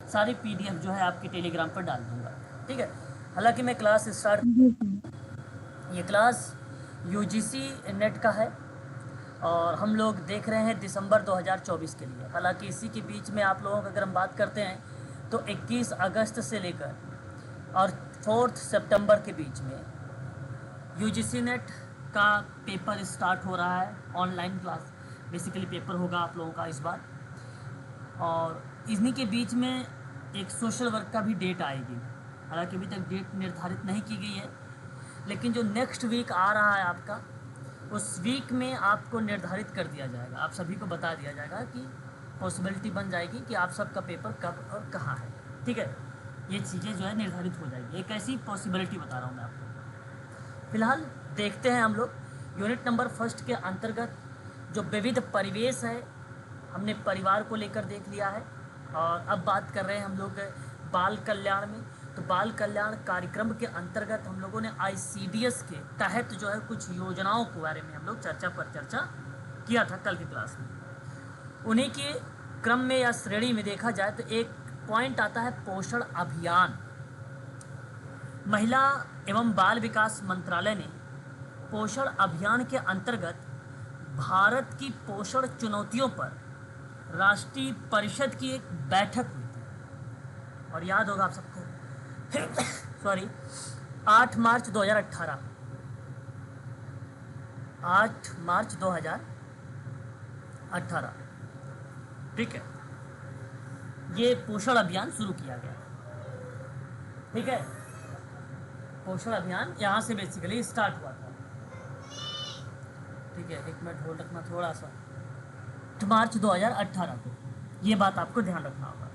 सारी पीडीएफ जो है आपके टेलीग्राम पर डाल दूंगा, ठीक है। हालांकि मैं क्लास स्टार्ट, ये क्लास यूजीसी नेट का है और हम लोग देख रहे हैं दिसंबर 2024 के लिए। हालांकि इसी के बीच में आप लोगों की अगर हम बात करते हैं तो 21 अगस्त से लेकर और 4 सितंबर के बीच में यूजीसी नेट का पेपर स्टार्ट हो रहा है। ऑनलाइन क्लास बेसिकली पेपर होगा आप लोगों का इस बार, और इन्हीं के बीच में एक सोशल वर्क का भी डेट आएगी। हालांकि अभी तक डेट निर्धारित नहीं की गई है, लेकिन जो नेक्स्ट वीक आ रहा है आपका, उस वीक में आपको निर्धारित कर दिया जाएगा, आप सभी को बता दिया जाएगा कि पॉसिबिलिटी बन जाएगी कि आप सबका पेपर कब और कहाँ है, ठीक है। ये चीज़ें जो है निर्धारित हो जाएगी, एक ऐसी पॉसिबिलिटी बता रहा हूँ मैं आपको। फिलहाल देखते हैं हम लोग यूनिट नंबर फर्स्ट के अंतर्गत जो विविध परिवेश है, हमने परिवार को लेकर देख लिया है। और अब बात कर रहे हैं हम लोग बाल कल्याण में। तो बाल कल्याण कार्यक्रम के अंतर्गत हम लोगों ने आईसीडीएस के तहत जो है कुछ योजनाओं के बारे में हम लोग चर्चा किया था कल की क्लास में। उन्हीं के क्रम में या श्रेणी में देखा जाए तो एक पॉइंट आता है पोषण अभियान। महिला एवं बाल विकास मंत्रालय ने पोषण अभियान के अंतर्गत भारत की पोषण चुनौतियों पर राष्ट्रीय परिषद की एक बैठक हुई थी, और याद होगा आप सबको सॉरी 8 मार्च 2018, 8 मार्च 2018, ठीक है, ये पोषण अभियान शुरू किया गया, ठीक है। पोषण अभियान यहाँ से बेसिकली स्टार्ट हुआ था, ठीक है। एक मिनट होल्ड रखना थोड़ा सा। मार्च 2018 को, ये बात आपको ध्यान रखना होगा।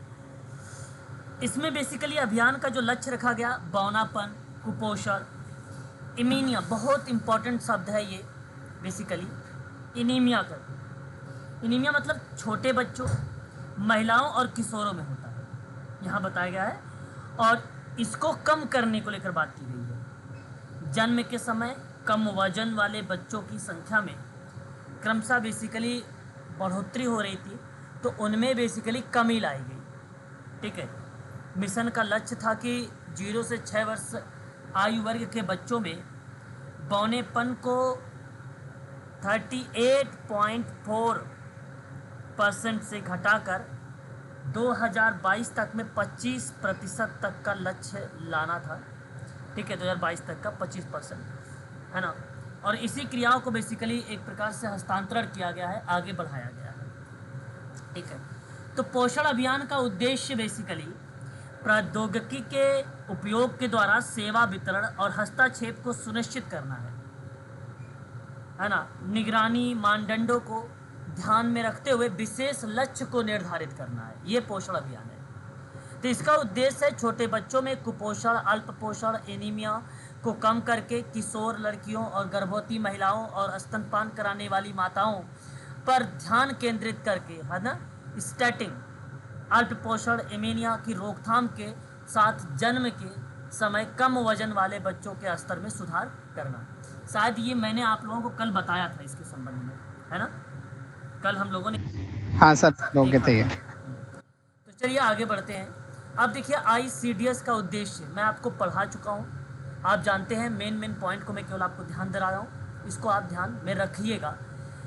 इसमें बेसिकली अभियान का जो लक्ष्य रखा गया, बौनापन, कुपोषण, एनीमिया, बहुत इंपॉर्टेंट शब्द है ये बेसिकली, एनीमिया का। एनीमिया मतलब छोटे बच्चों, महिलाओं और किशोरों में होता है, यहाँ बताया गया है। और इसको कम करने को लेकर बात की गई है। जन्म के समय कम वजन वाले बच्चों की संख्या में क्रमशः बेसिकली बढ़ोतरी हो रही थी, तो उनमें बेसिकली कमी लाई गई, ठीक है। मिशन का लक्ष्य था कि 0 से 6 वर्ष आयु वर्ग के बच्चों में बौनेपन को 38.4% से घटाकर 2022 तक में 25% तक का लक्ष्य लाना था, ठीक है। 2022 तक का 25%, है ना। और इसी क्रियाओं को बेसिकली एक प्रकार से हस्तांतरण किया गया है, आगे बढ़ाया गया है, ठीक है। तो पोषण अभियान का उद्देश्य बेसिकली प्रौद्योगिकी के उपयोग के द्वारा सेवा वितरण और हस्तक्षेप को सुनिश्चित करना है ना। निगरानी मानदंडों को ध्यान में रखते हुए विशेष लक्ष्य को निर्धारित करना है, ये पोषण अभियान है। तो इसका उद्देश्य है छोटे बच्चों में कुपोषण, अल्प पोषण, एनीमिया को कम करके किशोर लड़कियों और गर्भवती महिलाओं और स्तनपान कराने वाली माताओं पर ध्यान केंद्रित करके, है ना, स्टैटिंग, अल्प पोषण, एनीमिया की रोकथाम के साथ जन्म के समय कम वजन वाले बच्चों के स्तर में सुधार करना। शायद ये मैंने आप लोगों को कल बताया था इसके संबंध में, है ना, कल हम लोगों ने, हाँ सर, लोग थे। तो चलिए आगे बढ़ते हैं। अब देखिए आईसीडीएस का उद्देश्य मैं आपको पढ़ा चुका हूँ, आप जानते हैं। मेन पॉइंट को मैं केवल आपको ध्यान दे रहा हूँ, इसको आप ध्यान में रखिएगा।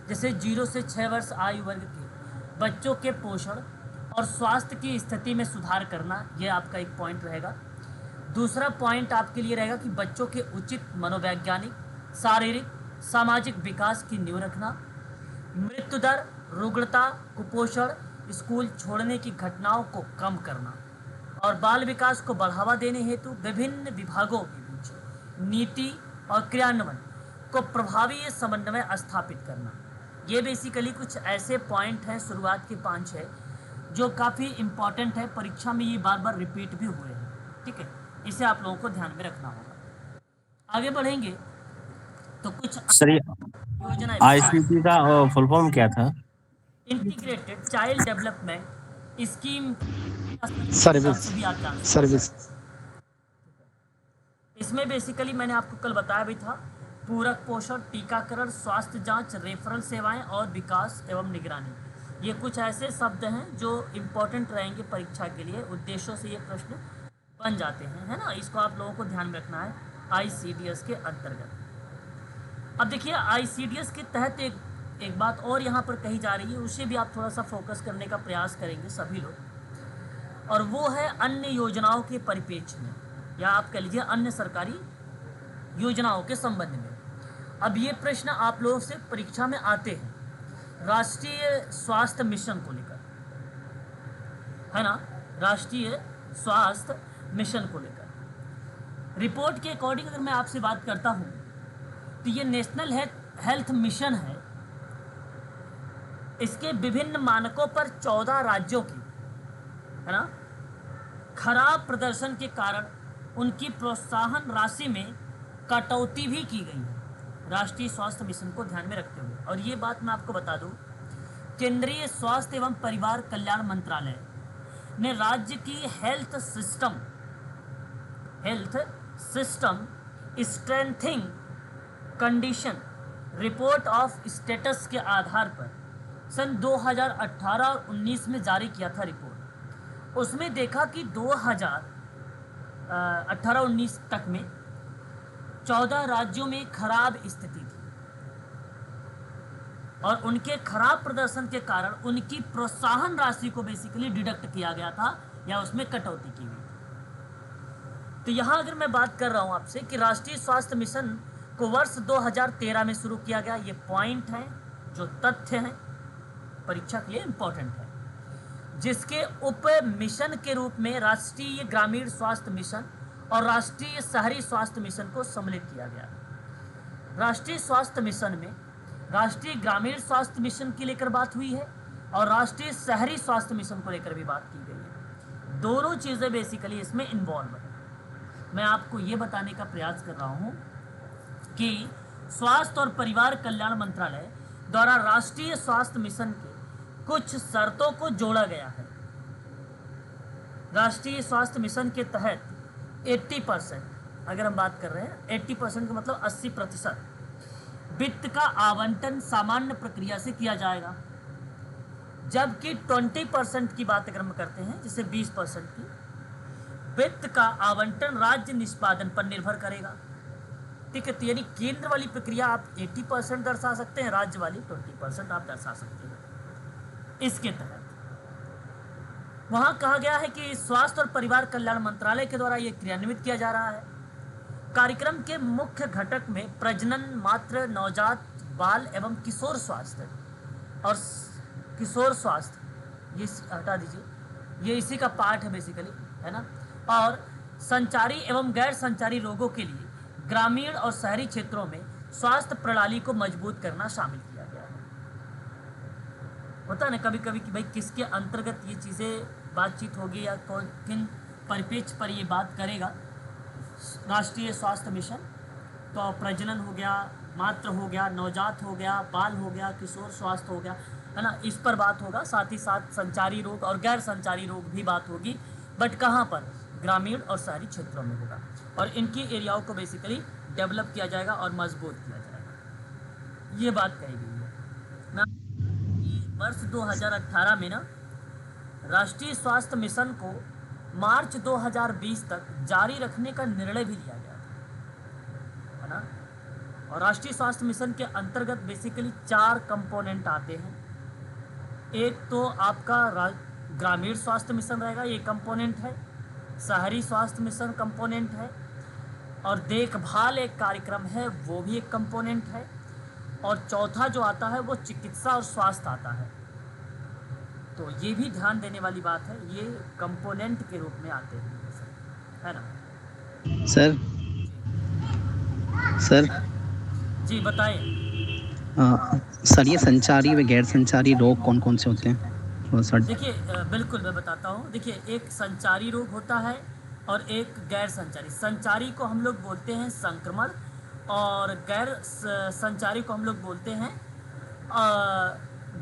जैसे 0 से 6 वर्ष आयु वर्ग के बच्चों के पोषण और स्वास्थ्य की स्थिति में सुधार करना, यह आपका एक पॉइंट रहेगा। दूसरा पॉइंट आपके लिए रहेगा कि बच्चों के उचित मनोवैज्ञानिक, शारीरिक, सामाजिक विकास की नींव रखना। मृत्यु दर, रुग्णता, कुपोषण, स्कूल छोड़ने की घटनाओं को कम करना और बाल विकास को बढ़ावा देने हेतु विभिन्न विभागों के बीच नीति और क्रियान्वयन को प्रभावी समन्वय स्थापित करना। ये बेसिकली कुछ ऐसे पॉइंट हैं, शुरुआत के 5-6, जो काफ़ी इम्पॉर्टेंट है, परीक्षा में ये बार बार रिपीट भी हुए हैं, ठीक है। इसे आप लोगों को ध्यान में रखना होगा। आगे बढ़ेंगे तो कुछ योजनाएं, आईसीटी का फुल फॉर्म क्या था? Integrated child development scheme service. इसमें बेसिकली मैंने आपको कल बताया भी था, पूरक पोषण, टीकाकरण, स्वास्थ्य जांच, रेफरल सेवाएं और विकास एवं निगरानी, ये कुछ ऐसे शब्द हैं जो इम्पोर्टेंट रहेंगे परीक्षा के लिए, उद्देश्यों से ये प्रश्न बन जाते हैं, है ना। इसको आप लोगों को ध्यान में रखना है ICDS के अंतर्गत। अब देखिए ICDS के तहत एक बात और यहाँ पर कही जा रही है, उसे भी आप थोड़ा सा फोकस करने का प्रयास करेंगे सभी लोग, और वो है अन्य योजनाओं के परिप्रेक्ष्य में, या आप कह लीजिए अन्य सरकारी योजनाओं के संबंध में। अब ये प्रश्न आप लोगों से परीक्षा में आते हैं राष्ट्रीय स्वास्थ्य मिशन को लेकर, है ना, राष्ट्रीय स्वास्थ्य मिशन को लेकर। रिपोर्ट के अकॉर्डिंग अगर मैं आपसे बात करता हूँ तो ये नेशनल हेल्थ मिशन है। इसके विभिन्न मानकों पर 14 राज्यों की, है ना, खराब प्रदर्शन के कारण उनकी प्रोत्साहन राशि में कटौती भी की गई है, राष्ट्रीय स्वास्थ्य मिशन को ध्यान में रखते हुए। और ये बात मैं आपको बता दूं, केंद्रीय स्वास्थ्य एवं परिवार कल्याण मंत्रालय ने राज्य की health system strengthening condition report of status के आधार पर सन 2018 और 19 में जारी किया था रिपोर्ट। उसमें देखा कि 2018-19 तक में 14 राज्यों में खराब स्थिति थी और उनके खराब प्रदर्शन के कारण उनकी प्रोत्साहन राशि को बेसिकली डिडक्ट किया गया था या उसमें कटौती की गई थी। तो यहाँ अगर मैं बात कर रहा हूँ आपसे कि राष्ट्रीय स्वास्थ्य मिशन को वर्ष 2013 में शुरू किया गया, ये पॉइंट है जो तथ्य हैं परीक्षा के लिए इम्पोर्टेंट है, जिसके उप मिशन के रूप में राष्ट्रीय ग्रामीण स्वास्थ्य मिशन और राष्ट्रीय शहरी स्वास्थ्य मिशन को सम्मिलित किया गया। राष्ट्रीय स्वास्थ्य मिशन में राष्ट्रीय ग्रामीण स्वास्थ्य मिशन की लेकर बात हुई है और राष्ट्रीय शहरी स्वास्थ्य मिशन को लेकर भी बात की गई है। दोनों चीज़ें बेसिकली इसमें इन्वॉल्व है। मैं आपको ये बताने का प्रयास कर रहा हूँ कि स्वास्थ्य और परिवार कल्याण मंत्रालय द्वारा राष्ट्रीय स्वास्थ्य मिशन के कुछ शर्तों को जोड़ा गया है। राष्ट्रीय स्वास्थ्य मिशन के तहत 80%, अगर हम बात कर रहे हैं 80% का मतलब 80% वित्त का आवंटन सामान्य प्रक्रिया से किया जाएगा, जबकि 20% की बात अगर हम करते हैं, जैसे 20% की, वित्त का आवंटन राज्य निष्पादन पर निर्भर करेगा। ठीक है, तो यानी केंद्र वाली प्रक्रिया आप 80% दर्शा सकते हैं, राज्य वाली 20% आप दर्शा सकते हैं। इसके तहत वहां कहा गया है कि स्वास्थ्य और परिवार कल्याण मंत्रालय के द्वारा यह क्रियान्वित किया जा रहा है। कार्यक्रम के मुख्य घटक में प्रजनन, मातृ, नवजात, बाल एवं किशोर स्वास्थ्य और किशोर स्वास्थ्य, ये हटा दीजिए, ये इसी का पार्ट है बेसिकली, है ना, और संचारी एवं गैर संचारी रोगों के लिए ग्रामीण और शहरी क्षेत्रों में स्वास्थ्य प्रणाली को मजबूत करना शामिल किया गया है। होता है ना कभी कभी कि भाई किसके अंतर्गत ये चीज़ें बातचीत होगी या कौन किन परिप्रेक्ष्य पर ये बात करेगा। राष्ट्रीय स्वास्थ्य मिशन तो प्रजनन हो गया, मातृ हो गया, नवजात हो गया, बाल हो गया, किशोर स्वास्थ्य हो गया, है ना, इस पर बात होगा। साथ ही साथ संचारी रोग और गैर संचारी रोग भी बात होगी, बट कहाँ पर, ग्रामीण और शहरी क्षेत्रों में होगा। और इनकी एरियाओं को बेसिकली डेवलप किया जाएगा और मजबूत किया जाएगा, ये बात कही गई है ना। वर्ष 2018 में ना राष्ट्रीय स्वास्थ्य मिशन को मार्च 2020 तक जारी रखने का निर्णय भी लिया गया था, है ना। और राष्ट्रीय स्वास्थ्य मिशन के अंतर्गत बेसिकली 4 कंपोनेंट आते हैं। एक तो आपका ग्रामीण स्वास्थ्य मिशन रहेगा, ये कंपोनेंट है। शहरी स्वास्थ्य मिशन कंपोनेंट है, और देखभाल एक कार्यक्रम है, वो भी एक कंपोनेंट है। और चौथा जो आता है वो चिकित्सा और स्वास्थ्य आता है। तो ये भी ध्यान देने वाली बात है, ये कंपोनेंट के रूप में आते हैं, है ना। सर जी बताएं। सर ये संचारी व गैर संचारी रोग कौन कौन से होते हैं? देखिए बिल्कुल मैं बताता हूँ। देखिए एक संचारी रोग होता है और एक गैर संचारी। संचारी को हम लोग बोलते हैं संक्रमण, और गैर संचारी को हम लोग बोलते हैं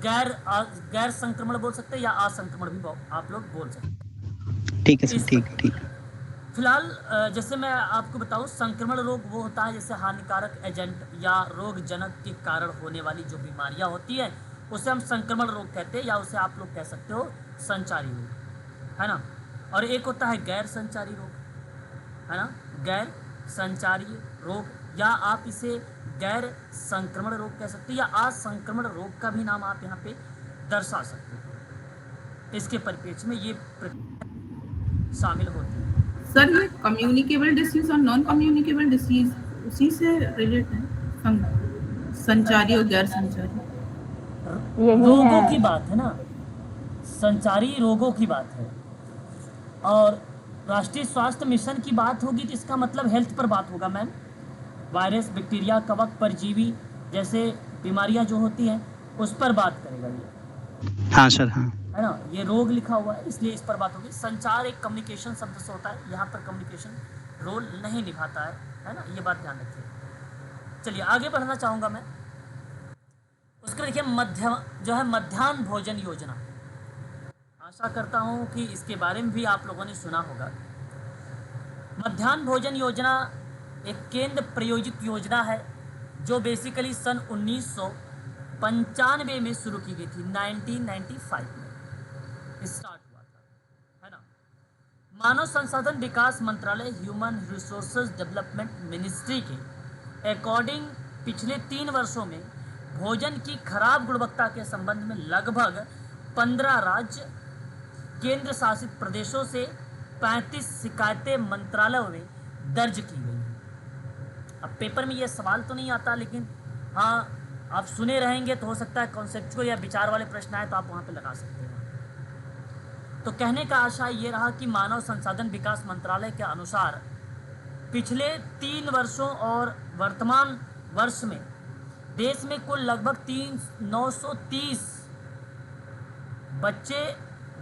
गैर संक्रमण बोल सकते हैं, या असंक्रमण भी आप लोग बोल सकते हैं। ठीक है सर, ठीक। फिलहाल जैसे मैं आपको बताऊं, संक्रमण रोग वो होता है जैसे हानिकारक एजेंट या रोग जनक के कारण होने वाली जो बीमारियां होती है उसे हम संक्रमण रोग कहते हैं, या उसे आप लोग कह सकते हो संचारी रोग, है ना। और एक होता है गैर संचारी रोग, है ना, गैर संचारी रोग, या आप इसे गैर संक्रमण रोग कह सकते हो, या असंक्रमण रोग का भी नाम आप यहाँ पे दर्शा सकते हो। इसके परिप्रेक्ष्य में ये शामिल होती है। सर ये कम्युनिकेबल डिसीज और नॉन कम्युनिकेबल डिसीज उसी से रिलेटेड है, संचारी और गैर संचारी रोगों की बात है ना, संचारी रोगों की बात है। और राष्ट्रीय स्वास्थ्य मिशन की बात होगी तो इसका मतलब हेल्थ पर बात होगा मैम। वायरस, बैक्टीरिया, कवक, परजीवी जैसे बीमारियां जो होती हैं उस पर बात करेगा ये, हाँ सर, हाँ। है ना। ये रोग लिखा हुआ है इसलिए इस पर बात होगी। संचार एक कम्युनिकेशन शब्द से होता है, यहाँ पर कम्युनिकेशन रोल नहीं निभाता है ना, ये बात ध्यान रखिए। चलिए आगे बढ़ना चाहूँगा मैं। उसके देखिए मध्याह्न भोजन योजना, आशा करता हूँ कि इसके बारे में भी आप लोगों ने सुना होगा। मध्याह्न भोजन योजना एक केंद्र प्रायोजित योजना है जो बेसिकली सन 1995 में शुरू की गई थी, 1995 में स्टार्ट हुआ था, है ना। मानव संसाधन विकास मंत्रालय, ह्यूमन रिसोर्सेज डेवलपमेंट मिनिस्ट्री के अकॉर्डिंग पिछले 3 वर्षों में भोजन की खराब गुणवत्ता के संबंध में लगभग 15 राज्य केंद्र शासित प्रदेशों से 35 शिकायतें मंत्रालयों में दर्ज की गई हैं। अब पेपर में ये सवाल तो नहीं आता, लेकिन हाँ आप सुने रहेंगे तो हो सकता है कॉन्सेप्चुअल या विचार वाले प्रश्न आए तो आप वहाँ पे लगा सकते हैं। तो कहने का आशय ये रहा कि मानव संसाधन विकास मंत्रालय के अनुसार पिछले 3 वर्षों और वर्तमान वर्ष में देश में कुल लगभग 930 बच्चे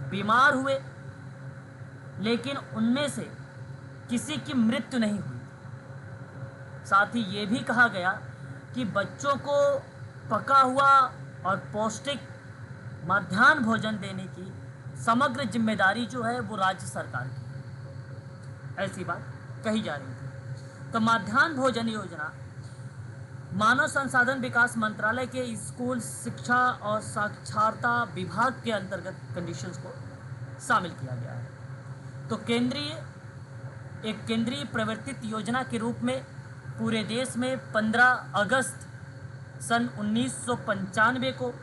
बीमार हुए, लेकिन उनमें से किसी की मृत्यु नहीं हुई। साथ ही ये भी कहा गया कि बच्चों को पका हुआ और पौष्टिक मध्याह्न भोजन देने की समग्र जिम्मेदारी जो है वो राज्य सरकार की, ऐसी बात कही जा रही थी। तो मध्याह्न भोजन योजना मानव संसाधन विकास मंत्रालय के स्कूल शिक्षा और साक्षरता विभाग के अंतर्गत कंडीशंस को शामिल किया गया है। तो एक केंद्रीय प्रवर्तित योजना के रूप में पूरे देश में 15 अगस्त सन 1995 को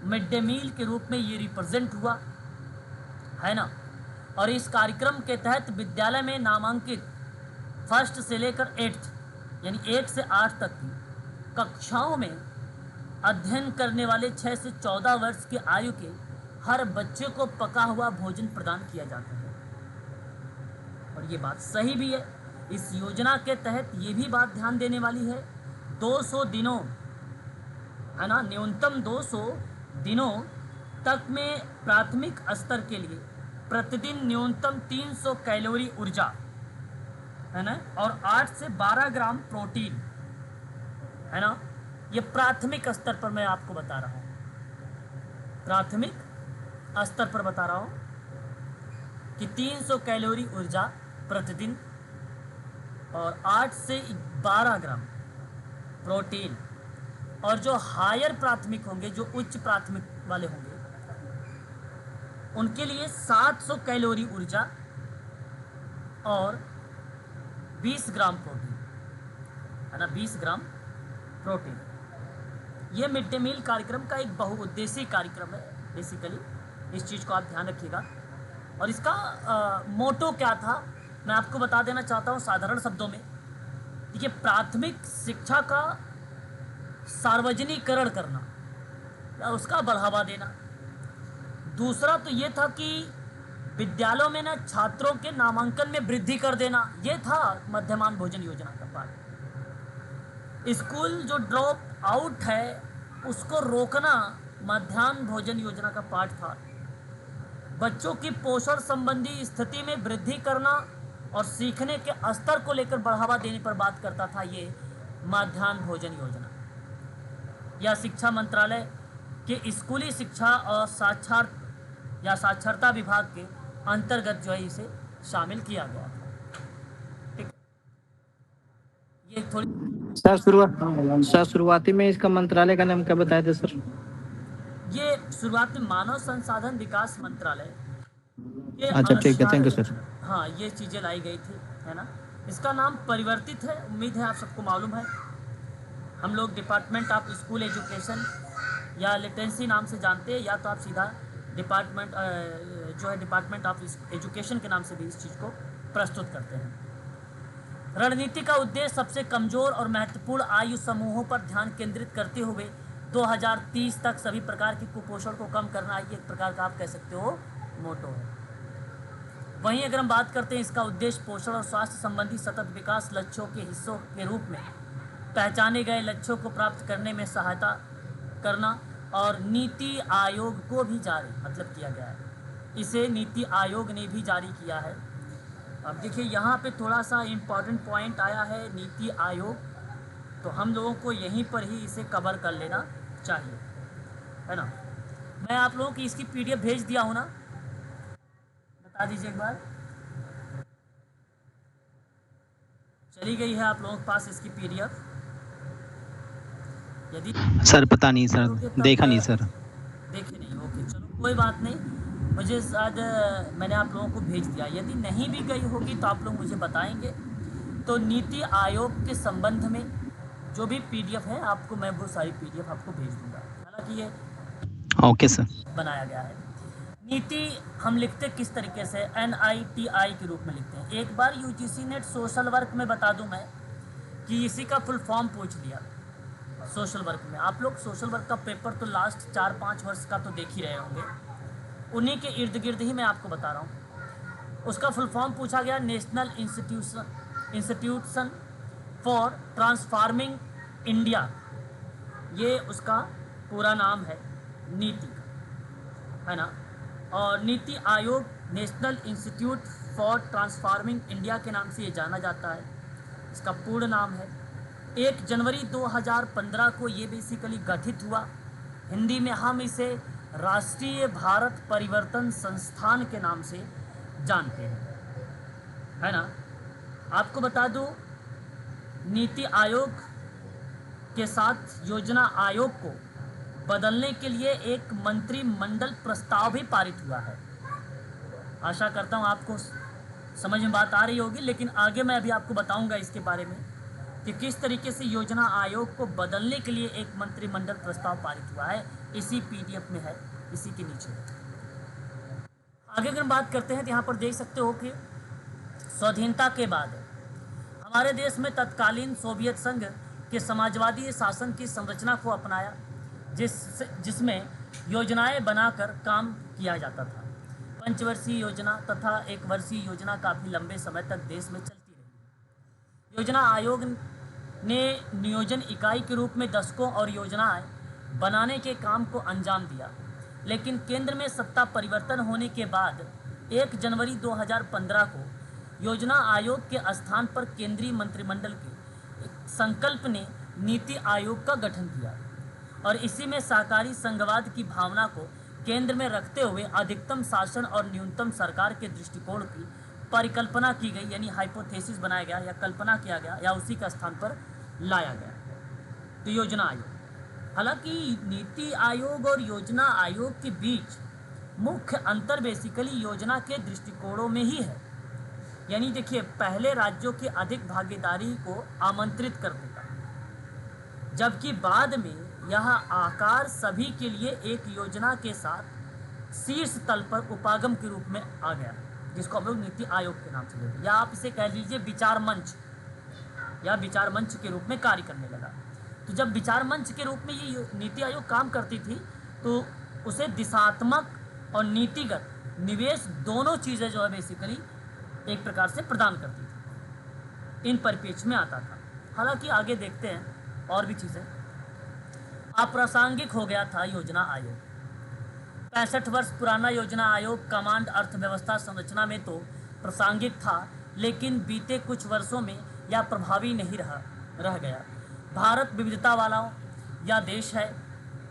मिड डे मील के रूप में ये रिप्रेजेंट हुआ, है ना। और इस कार्यक्रम के तहत विद्यालय में नामांकित 1st से लेकर 8th यानी 1 से 8 तक की कक्षाओं में अध्ययन करने वाले 6 से 14 वर्ष की आयु के हर बच्चे को पका हुआ भोजन प्रदान किया जाता है। और ये बात सही भी है। इस योजना के तहत ये भी बात ध्यान देने वाली है, 200 दिनों, है ना, न्यूनतम 200 दिनों तक में प्राथमिक स्तर के लिए प्रतिदिन न्यूनतम 300 कैलोरी ऊर्जा, है ना, और 8 से 12 ग्राम प्रोटीन, है ना। ये प्राथमिक स्तर पर मैं आपको बता रहा हूँ, प्राथमिक स्तर पर बता रहा हूँ कि 300 कैलोरी ऊर्जा प्रतिदिन और 8 से 12 ग्राम प्रोटीन। और जो हायर प्राथमिक होंगे, जो उच्च प्राथमिक वाले होंगे, उनके लिए 700 कैलोरी ऊर्जा और 20 ग्राम प्रोटीन, है ना, 20 ग्राम प्रोटीन। ये मिड डे मील कार्यक्रम का एक बहुउद्देशीय कार्यक्रम है बेसिकली, इस चीज़ को आप ध्यान रखिएगा। और इसका मोटो क्या था मैं आपको बता देना चाहता हूँ साधारण शब्दों में। देखिए, प्राथमिक शिक्षा का सार्वजनिकरण करना या उसका बढ़ावा देना। दूसरा तो ये था कि विद्यालयों में ना छात्रों के नामांकन में वृद्धि कर देना, ये था मध्याह्न भोजन योजना का पार्ट। स्कूल जो ड्रॉप आउट है उसको रोकना मध्याह्न भोजन योजना का पार्ट था। बच्चों की पोषण संबंधी स्थिति में वृद्धि करना और सीखने के स्तर को लेकर बढ़ावा देने पर बात करता था ये मध्याह्न भोजन योजना। यह शिक्षा मंत्रालय के स्कूली शिक्षा और साक्षरता विभाग के अंतर्गत जो है इसे शामिल किया गया था। ठीक, ये थोड़ी सर शुरुआती में इसका मंत्रालय का नाम क्या बताया था सर? ये शुरुआत में मानव संसाधन विकास मंत्रालय के अच्छा ठीक है, थैंक यू अनुसार सर। हाँ ये चीज़ें लाई गई थी, है ना। इसका नाम परिवर्तित है, उम्मीद है आप सबको मालूम है। हम लोग डिपार्टमेंट ऑफ स्कूल एजुकेशन या लिटरेसी नाम से जानते हैं, या तो आप सीधा डिपार्टमेंट जो है डिपार्टमेंट ऑफ एजुकेशन के नाम से भी इस चीज़ को प्रस्तुत करते हैं। रणनीति का उद्देश्य सबसे कमज़ोर और महत्वपूर्ण आयु समूहों पर ध्यान केंद्रित करते हुए 2030 तक सभी प्रकार के कुपोषण को कम करना, ये एक प्रकार का आप कह सकते हो मोटो है। वहीं अगर हम बात करते हैं इसका उद्देश्य पोषण और स्वास्थ्य संबंधी सतत विकास लक्ष्यों के हिस्सों के रूप में पहचाने गए लक्ष्यों को प्राप्त करने में सहायता करना, और नीति आयोग को भी जारी मतलब किया गया है, इसे नीति आयोग ने भी जारी किया है। अब देखिए यहाँ पे थोड़ा सा इम्पॉर्टेंट पॉइंट आया है नीति आयोग, तो हम लोगों को यहीं पर ही इसे कवर कर लेना चाहिए, है ना। मैं आप लोगों की इसकी पीडीएफ भेज दिया हूँ ना, बता दीजिए एक बार। चली गई है आप लोगों के पास इसकी पीडीएफ? यदि सर पता नहीं सर, देखा नहीं सर। देखे नहीं, ओके चलो कोई बात नहीं, मुझे शायद मैंने आप लोगों को भेज दिया। यदि नहीं भी गई होगी तो आप लोग मुझे बताएंगे। तो नीति आयोग के संबंध में जो भी पीडीएफ है आपको मैं वो सारी पीडीएफ आपको भेज दूंगा। हालांकि ये ओके सर। बनाया गया है। नीति हम लिखते किस तरीके से, NITI के रूप में लिखते हैं। एक बार यूजीसी नेट सोशल वर्क में बता दूं मैं कि इसी का फुल फॉर्म पूछ लिया। सोशल वर्क में आप लोग सोशल वर्क का पेपर तो लास्ट 4-5 वर्ष का तो देख ही रहे होंगे, उन्हीं के इर्द गिर्द ही मैं आपको बता रहा हूँ। उसका फुल फॉर्म पूछा गया, national institution for transforming India, ये उसका पूरा नाम है नीति का, है ना। और NITI Aayog national institute for transforming India के नाम से ये जाना जाता है, इसका पूर्ण नाम है। 1 जनवरी 2015 को ये बेसिकली गठित हुआ। हिंदी में हम इसे राष्ट्रीय भारत परिवर्तन संस्थान के नाम से जानते हैं, है ना। आपको बता दूं नीति आयोग के साथ योजना आयोग को बदलने के लिए एक मंत्रिमंडल प्रस्ताव भी पारित हुआ है। आशा करता हूँ आपको समझ में बात आ रही होगी, लेकिन आगे मैं अभी आपको बताऊंगा इसके बारे में कि किस तरीके से योजना आयोग को बदलने के लिए एक मंत्रिमंडल प्रस्ताव पारित हुआ है। इसी पीडीएफ में है, इसी के नीचे। आगे अगर हम बात करते हैं तो यहाँ पर देख सकते हो कि स्वाधीनता के बाद हमारे देश में तत्कालीन सोवियत संघ के समाजवादी शासन की संरचना को अपनाया, जिसमें योजनाएं बनाकर काम किया जाता था। पंचवर्षीय योजना तथा 1 वर्षीय योजना काफ़ी लंबे समय तक देश में चलती रही। योजना आयोग ने नियोजन इकाई के रूप में दशकों और योजनाएं बनाने के काम को अंजाम दिया, लेकिन केंद्र में सत्ता परिवर्तन होने के बाद 1 जनवरी 2015 को योजना आयोग के स्थान पर केंद्रीय मंत्रिमंडल के संकल्प ने नीति आयोग का गठन किया, और इसी में सहकारी संघवाद की भावना को केंद्र में रखते हुए अधिकतम शासन और न्यूनतम सरकार के दृष्टिकोण की परिकल्पना की गई, यानी हाइपोथेसिस बनाया गया या कल्पना किया गया या उसी का स्थान पर लाया गया। तो योजना आयोग, हालांकि नीति आयोग और योजना आयोग के बीच मुख्य अंतर बेसिकली योजना के दृष्टिकोणों में ही है। यानी देखिए, पहले राज्यों की अधिक भागीदारी को आमंत्रित कर देता, जबकि बाद में यह आकार सभी के लिए एक योजना के साथ शीर्ष तल पर उपागम के रूप में आ गया, जिसको हम लोग नीति आयोग के नाम से लेते हैं, या आप इसे कह लीजिए विचार मंच, या विचार मंच के रूप में कार्य करने लगा। तो जब विचार मंच के रूप में ये नीति आयोग काम करती थी, तो उसे दिशात्मक और नीतिगत निवेश दोनों चीज़ें जो है बेसिकली एक प्रकार से प्रदान करती थी, इन परिप्रेक्ष्य में आता था। हालांकि आगे देखते हैं और भी चीज़ें। अप्रासंगिक हो गया था योजना आयोग। 65 वर्ष पुराना योजना आयोग कमांड अर्थव्यवस्था संरचना में तो प्रासंगिक था, लेकिन बीते कुछ वर्षों में यह प्रभावी नहीं रह गया। भारत विविधता वाला यह देश है,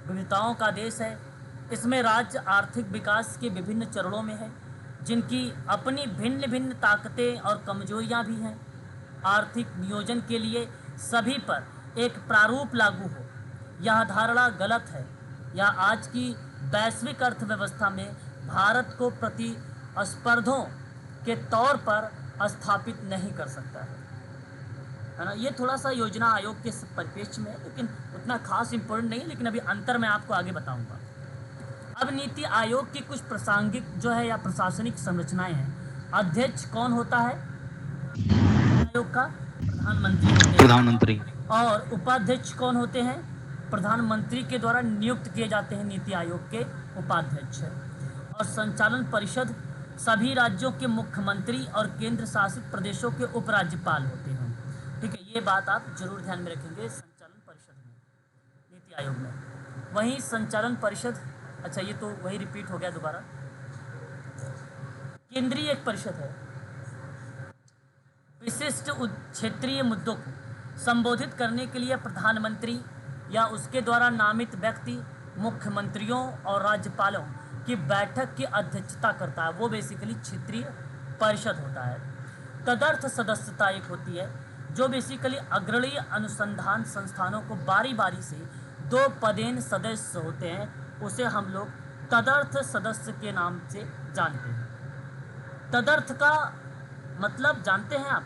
विविधताओं का देश है। इसमें राज्य आर्थिक विकास के विभिन्न चरणों में है, जिनकी अपनी भिन्न भिन्न ताकतें और कमजोरियां भी हैं। आर्थिक नियोजन के लिए सभी पर एक प्रारूप लागू हो, यह धारणा गलत है। यह आज की वैश्विक अर्थव्यवस्था में भारत को प्रतिस्पर्धों के तौर पर स्थापित नहीं कर सकता है ना। ये थोड़ा सा योजना आयोग के परिप्रेक्ष्य में है, लेकिन उतना खास इम्पोर्टेंट नहीं है, लेकिन अभी अंतर मैं आपको आगे बताऊंगा। अब नीति आयोग की कुछ प्रासंगिक जो है या प्रशासनिक संरचनाएं हैं। अध्यक्ष कौन होता है आयोग का? प्रधानमंत्री होते हैं। प्रधानमंत्री। और उपाध्यक्ष कौन होते हैं? प्रधानमंत्री के द्वारा नियुक्त किए जाते हैं नीति आयोग के उपाध्यक्ष। और संचालन परिषद सभी राज्यों के मुख्यमंत्री और केंद्र शासित प्रदेशों के उपराज्यपाल होते हैं। ठीक है, ये बात आप जरूर ध्यान में रखेंगे संचालन परिषद में, नीति आयोग में। वहीं संचालन परिषद, अच्छा ये तो वही रिपीट हो गया दोबारा। केंद्रीय एक परिषद है, विशिष्ट क्षेत्रीय मुद्दों को संबोधित करने के लिए प्रधानमंत्री या उसके द्वारा नामित व्यक्ति मुख्यमंत्रियों और राज्यपालों की बैठक की अध्यक्षता करता है। वो बेसिकली क्षेत्रीय परिषद होता है। तदर्थ सदस्यता एक होती है जो बेसिकली अग्रणी अनुसंधान संस्थानों को बारी बारी से 2 पदेन सदस्य होते हैं, उसे हम लोग तदर्थ सदस्य के नाम से जानते हैं। तदर्थ का मतलब जानते हैं आप?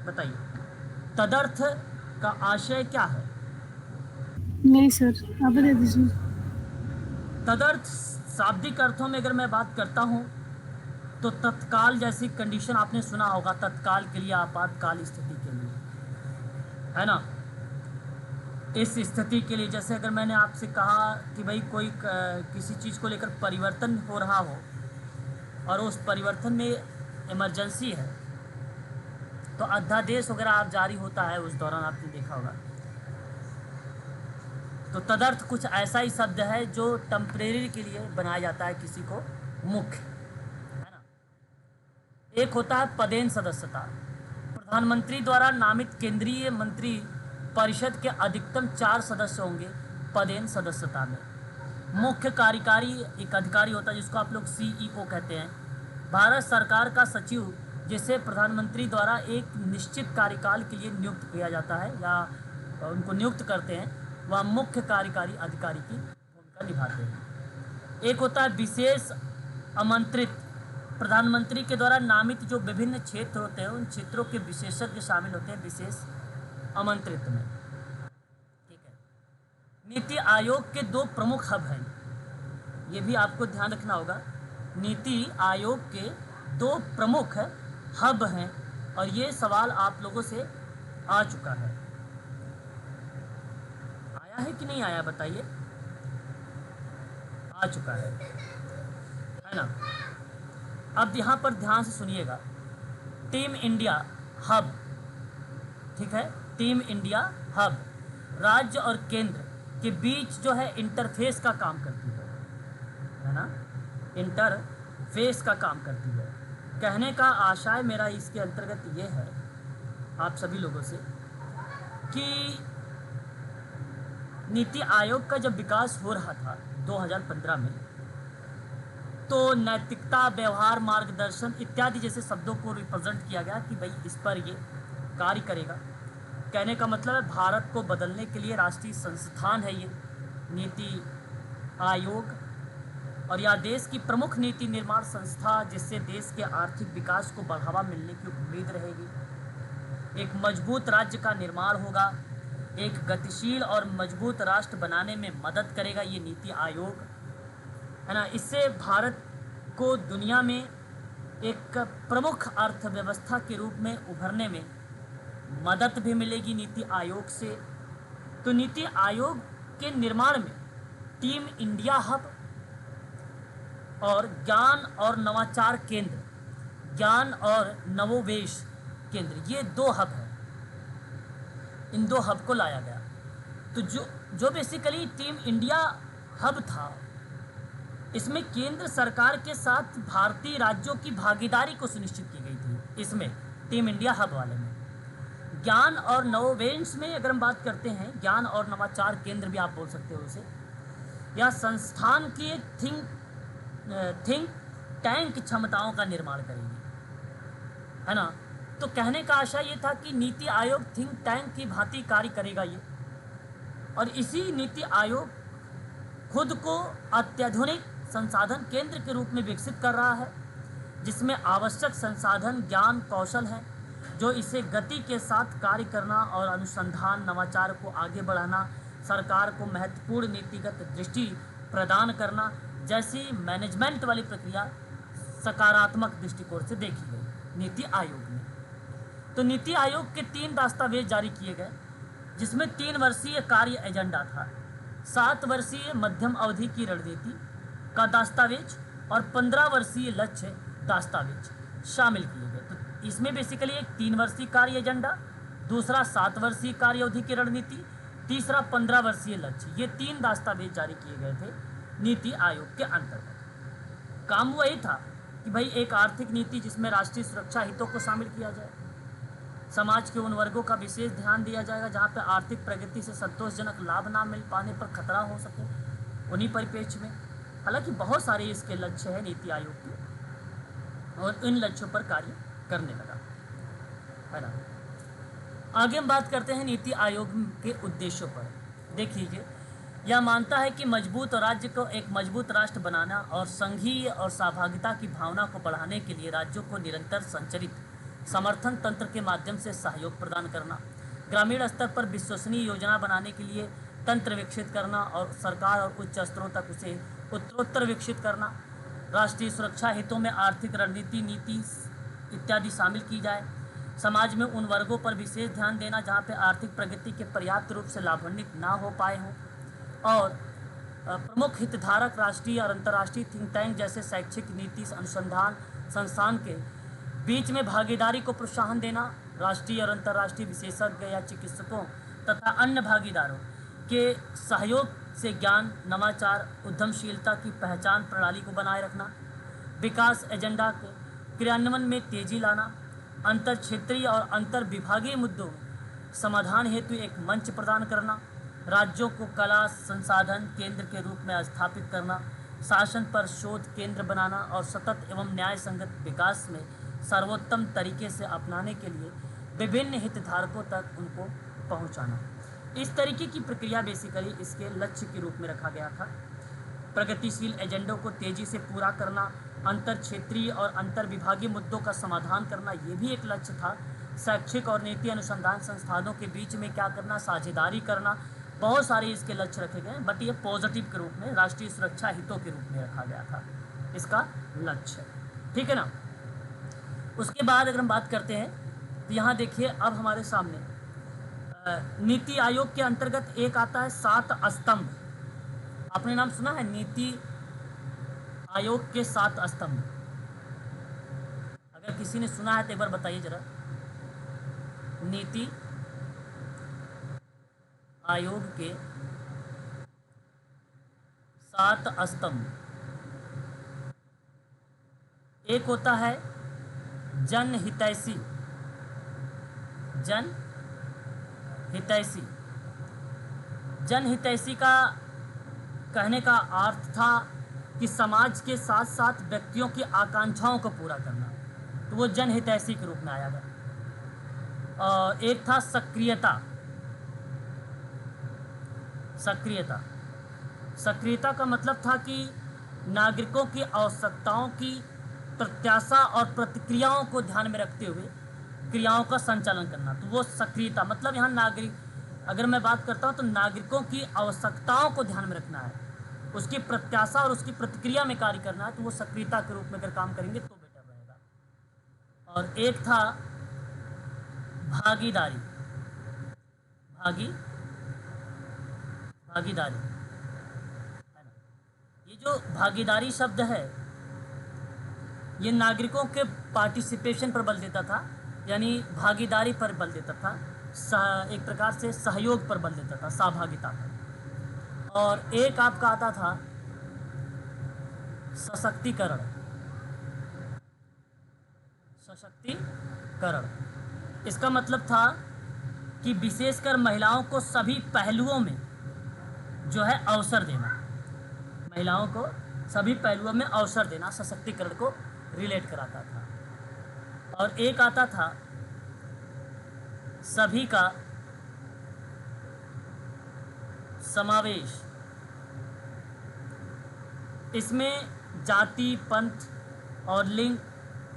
बताइए, तदर्थ का आशय क्या है? नहीं सर, आप बता दीजिए। तदर्थ शाब्दिक अर्थों में अगर मैं बात करता हूँ तो तत्काल जैसी कंडीशन आपने सुना होगा, तत्काल के लिए, आपातकाल स्थिति के लिए, है ना। इस स्थिति के लिए जैसे अगर मैंने आपसे कहा कि भाई कोई किसी चीज़ को लेकर परिवर्तन हो रहा हो और उस परिवर्तन में इमरजेंसी है तो अध्यादेश वगैरह आप जारी होता है, उस दौरान आपने देखा होगा। तो तदर्थ कुछ ऐसा ही शब्द है जो टेम्परेरी के लिए बनाया जाता है किसी को मुख्य, है ना। एक होता है पदेन सदस्यता। प्रधानमंत्री द्वारा नामित केंद्रीय मंत्री परिषद के अधिकतम 4 सदस्य होंगे पदेन सदस्यता में। मुख्य कार्यकारी एक अधिकारी होता है जिसको आप लोग CEO कहते हैं। भारत सरकार का सचिव, जिसे प्रधानमंत्री द्वारा एक निश्चित कार्यकाल के लिए नियुक्त किया जाता है या उनको नियुक्त करते हैं, वह मुख्य कार्यकारी अधिकारी की भूमिका निभाते हैं। एक होता है विशेष आमंत्रित। प्रधानमंत्री के द्वारा नामित जो विभिन्न क्षेत्र होते हैं उन क्षेत्रों के विशेषज्ञ शामिल होते हैं विशेष आमंत्रित में। ठीक है, नीति आयोग के 2 प्रमुख हब हैं, ये भी आपको ध्यान रखना होगा। नीति आयोग के 2 प्रमुख हब हैं और ये सवाल आप लोगों से आ चुका है। आया है कि नहीं आया बताइए? आ चुका है ना। अब यहाँ पर ध्यान से सुनिएगा। टीम इंडिया हब, ठीक है, टीम इंडिया हब राज्य और केंद्र के बीच जो है इंटरफेस का काम करती है ना, इंटरफेस का काम करती है। कहने का आशय मेरा इसके अंतर्गत ये है आप सभी लोगों से कि नीति आयोग का जब विकास हो रहा था 2015 में, तो नैतिकता, व्यवहार, मार्गदर्शन इत्यादि जैसे शब्दों को रिप्रेजेंट किया गया कि भाई इस पर ये कार्य करेगा। कहने का मतलब है भारत को बदलने के लिए राष्ट्रीय संस्थान है ये नीति आयोग, और यह देश की प्रमुख नीति निर्माण संस्था जिससे देश के आर्थिक विकास को बढ़ावा मिलने की उम्मीद रहेगी। एक मजबूत राज्य का निर्माण होगा, एक गतिशील और मजबूत राष्ट्र बनाने में मदद करेगा ये नीति आयोग, है ना। इससे भारत को दुनिया में एक प्रमुख अर्थव्यवस्था के रूप में उभरने में मदद भी मिलेगी नीति आयोग से। तो नीति आयोग के निर्माण में टीम इंडिया हब और ज्ञान और नवाचार केंद्र, ज्ञान और नवोवेश केंद्र, ये 2 हब हैं। इन 2 हब को लाया गया। तो जो बेसिकली टीम इंडिया हब था, इसमें केंद्र सरकार के साथ भारतीय राज्यों की भागीदारी को सुनिश्चित की गई थी। इसमें टीम इंडिया हब वाले में ज्ञान और नवोवेश में अगर हम बात करते हैं, ज्ञान और नवाचार केंद्र भी आप बोल सकते हो उसे, या संस्थान की थिंक टैंक क्षमताओं का निर्माण करेंगे, है ना। तो कहने का आशय ये था कि नीति आयोग थिंक टैंक की भांति कार्य करेगा ये, और इसी नीति आयोग खुद को अत्याधुनिक संसाधन केंद्र के रूप में विकसित कर रहा है, जिसमें आवश्यक संसाधन, ज्ञान, कौशल हैं, जो इसे गति के साथ कार्य करना और अनुसंधान, नवाचार को आगे बढ़ाना, सरकार को महत्वपूर्ण नीतिगत दृष्टि प्रदान करना जैसी मैनेजमेंट वाली प्रक्रिया सकारात्मक दृष्टिकोण से देखी गई नीति आयोग में। तो नीति आयोग के 3 दस्तावेज जारी किए गए, जिसमें 3 वर्षीय कार्य एजेंडा था, 7 वर्षीय मध्यम अवधि की रणनीति का दस्तावेज और 15 वर्षीय लक्ष्य दस्तावेज शामिल किए गए। तो इसमें बेसिकली एक 3 वर्षीय कार्य एजेंडा, दूसरा 7 वर्षीय कार्य अवधि की रणनीति, तीसरा 15 वर्षीय लक्ष्य, ये 3 दस्तावेज जारी किए गए थे नीति आयोग के अंतर्गत। काम वही था कि भाई एक आर्थिक नीति जिसमें राष्ट्रीय सुरक्षा हितों को शामिल किया जाए, समाज के उन वर्गों का विशेष ध्यान दिया जाएगा जहाँ पर आर्थिक प्रगति से संतोषजनक लाभ ना मिल पाने पर खतरा हो सके, उन्हीं परिप्रेक्ष्य में। हालांकि बहुत सारे इसके लक्ष्य हैं नीति आयोग के, और इन लक्ष्यों पर कार्य करने लगा, है ना। आगे हम बात करते हैं नीति आयोग के उद्देश्यों पर। देखिए, यह मानता है कि मजबूत राज्य को एक मजबूत राष्ट्र बनाना और संघीय और सहभागिता की भावना को बढ़ाने के लिए राज्यों को निरंतर संचालित समर्थन तंत्र के माध्यम से सहयोग प्रदान करना, ग्रामीण स्तर पर विश्वसनीय योजना बनाने के लिए तंत्र विकसित करना और सरकार और उच्च स्तरों तक उसे उत्तरोत्तर विकसित करना, राष्ट्रीय सुरक्षा हितों में आर्थिक रणनीति, नीति इत्यादि शामिल की जाए, समाज में उन वर्गों पर विशेष ध्यान देना जहाँ पे आर्थिक प्रगति के पर्याप्त रूप से लाभान्वित ना हो पाए हों, और प्रमुख हितधारक राष्ट्रीय और अंतर्राष्ट्रीय थिंक टैंक जैसे शैक्षिक, नीति अनुसंधान संस्थान के बीच में भागीदारी को प्रोत्साहन देना, राष्ट्रीय और अंतर्राष्ट्रीय विशेषज्ञ या चिकित्सकों तथा अन्य भागीदारों के सहयोग से ज्ञान, नवाचार, उद्यमशीलता की पहचान प्रणाली को बनाए रखना, विकास एजेंडा के क्रियान्वयन में तेजी लाना, अंतर क्षेत्रीय और अंतर विभागीय मुद्दों समाधान हेतु एक मंच प्रदान करना, राज्यों को कला संसाधन केंद्र के रूप में स्थापित करना, शासन पर शोध केंद्र बनाना और सतत एवं न्याय संगत विकास में सर्वोत्तम तरीके से अपनाने के लिए विभिन्न हितधारकों तक उनको पहुंचाना। इस तरीके की प्रक्रिया बेसिकली इसके लक्ष्य के रूप में रखा गया था। प्रगतिशील एजेंडों को तेजी से पूरा करना, अंतर क्षेत्रीय और अंतर विभागीय मुद्दों का समाधान करना, ये भी एक लक्ष्य था। शैक्षिक और नीति अनुसंधान संस्थानों के बीच में क्या करना, साझेदारी करना, बहुत सारे इसके लक्ष्य रखे गए, बट ये पॉजिटिव के रूप में, राष्ट्रीय सुरक्षा हितों के रूप में रखा गया था इसका लक्ष्य, ठीक है ना। उसके बाद अगर हम बात करते हैं तो यहाँ देखिए, अब हमारे सामने नीति आयोग के अंतर्गत एक आता है 7 स्तंभ। आपने नाम सुना है नीति आयोग के 7 स्तंभ? अगर किसी ने सुना है तो एक बार बताइए जरा। नीति आयोग के 7 स्तंभ। एक होता है जन हितैषी। जन हितैषी, जन हितैषी का कहने का अर्थ था कि समाज के साथ साथ व्यक्तियों की आकांक्षाओं को पूरा करना, तो वो जन हितैषी के रूप में आया गया। और एक था सक्रियता। सक्रियता, सक्रियता का मतलब था कि नागरिकों की आवश्यकताओं की प्रत्याशा और प्रतिक्रियाओं को ध्यान में रखते हुए क्रियाओं का संचालन करना, तो वो सक्रियता। मतलब यहाँ नागरिक, अगर मैं बात करता हूँ तो नागरिकों की आवश्यकताओं को ध्यान में रखना है, उसकी प्रत्याशा और उसकी प्रतिक्रिया में कार्य करना है, तो वो सक्रियता के रूप में अगर काम करेंगे तो बेटर रहेगा। और एक था भागीदारी। भागीदारी है ना। ये जो भागीदारी शब्द है, ये नागरिकों के पार्टिसिपेशन पर बल देता था, यानी भागीदारी पर बल देता था, एक प्रकार से सहयोग पर बल देता था, सहभागिता पर। और एक आपका आता था सशक्तिकरण। सशक्तिकरण, इसका मतलब था कि विशेषकर महिलाओं को सभी पहलुओं में जो है अवसर देना, महिलाओं को सभी पहलुओं में अवसर देना सशक्तिकरण को रिलेट कराता था। और एक आता था सभी का समावेश। इसमें जाति, पंथ और लिंग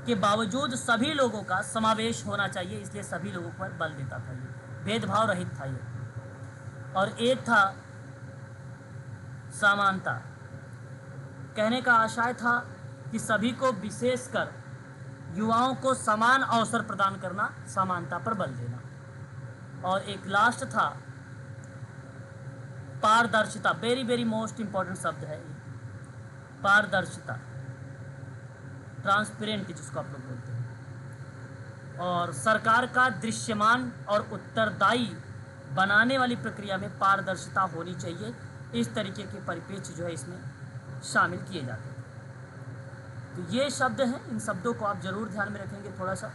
के बावजूद सभी लोगों का समावेश होना चाहिए, इसलिए सभी लोगों पर बल देता था ये, भेदभाव रहित था ये। और एक था समानता, कहने का आशय था कि सभी को, विशेषकर युवाओं को समान अवसर प्रदान करना, समानता पर बल देना। और एक लास्ट था पारदर्शिता, वेरी वेरी मोस्ट इंपॉर्टेंट शब्द है ये, पारदर्शिता, ट्रांसपेरेंट जिसको आप लोग बोलते हैं। और सरकार का दृश्यमान और उत्तरदायी बनाने वाली प्रक्रिया में पारदर्शिता होनी चाहिए, इस तरीके के परिप्रेक्ष्य जो है इसमें शामिल किए जाते हैं। तो ये शब्द हैं, इन शब्दों को आप ज़रूर ध्यान में रखेंगे, थोड़ा सा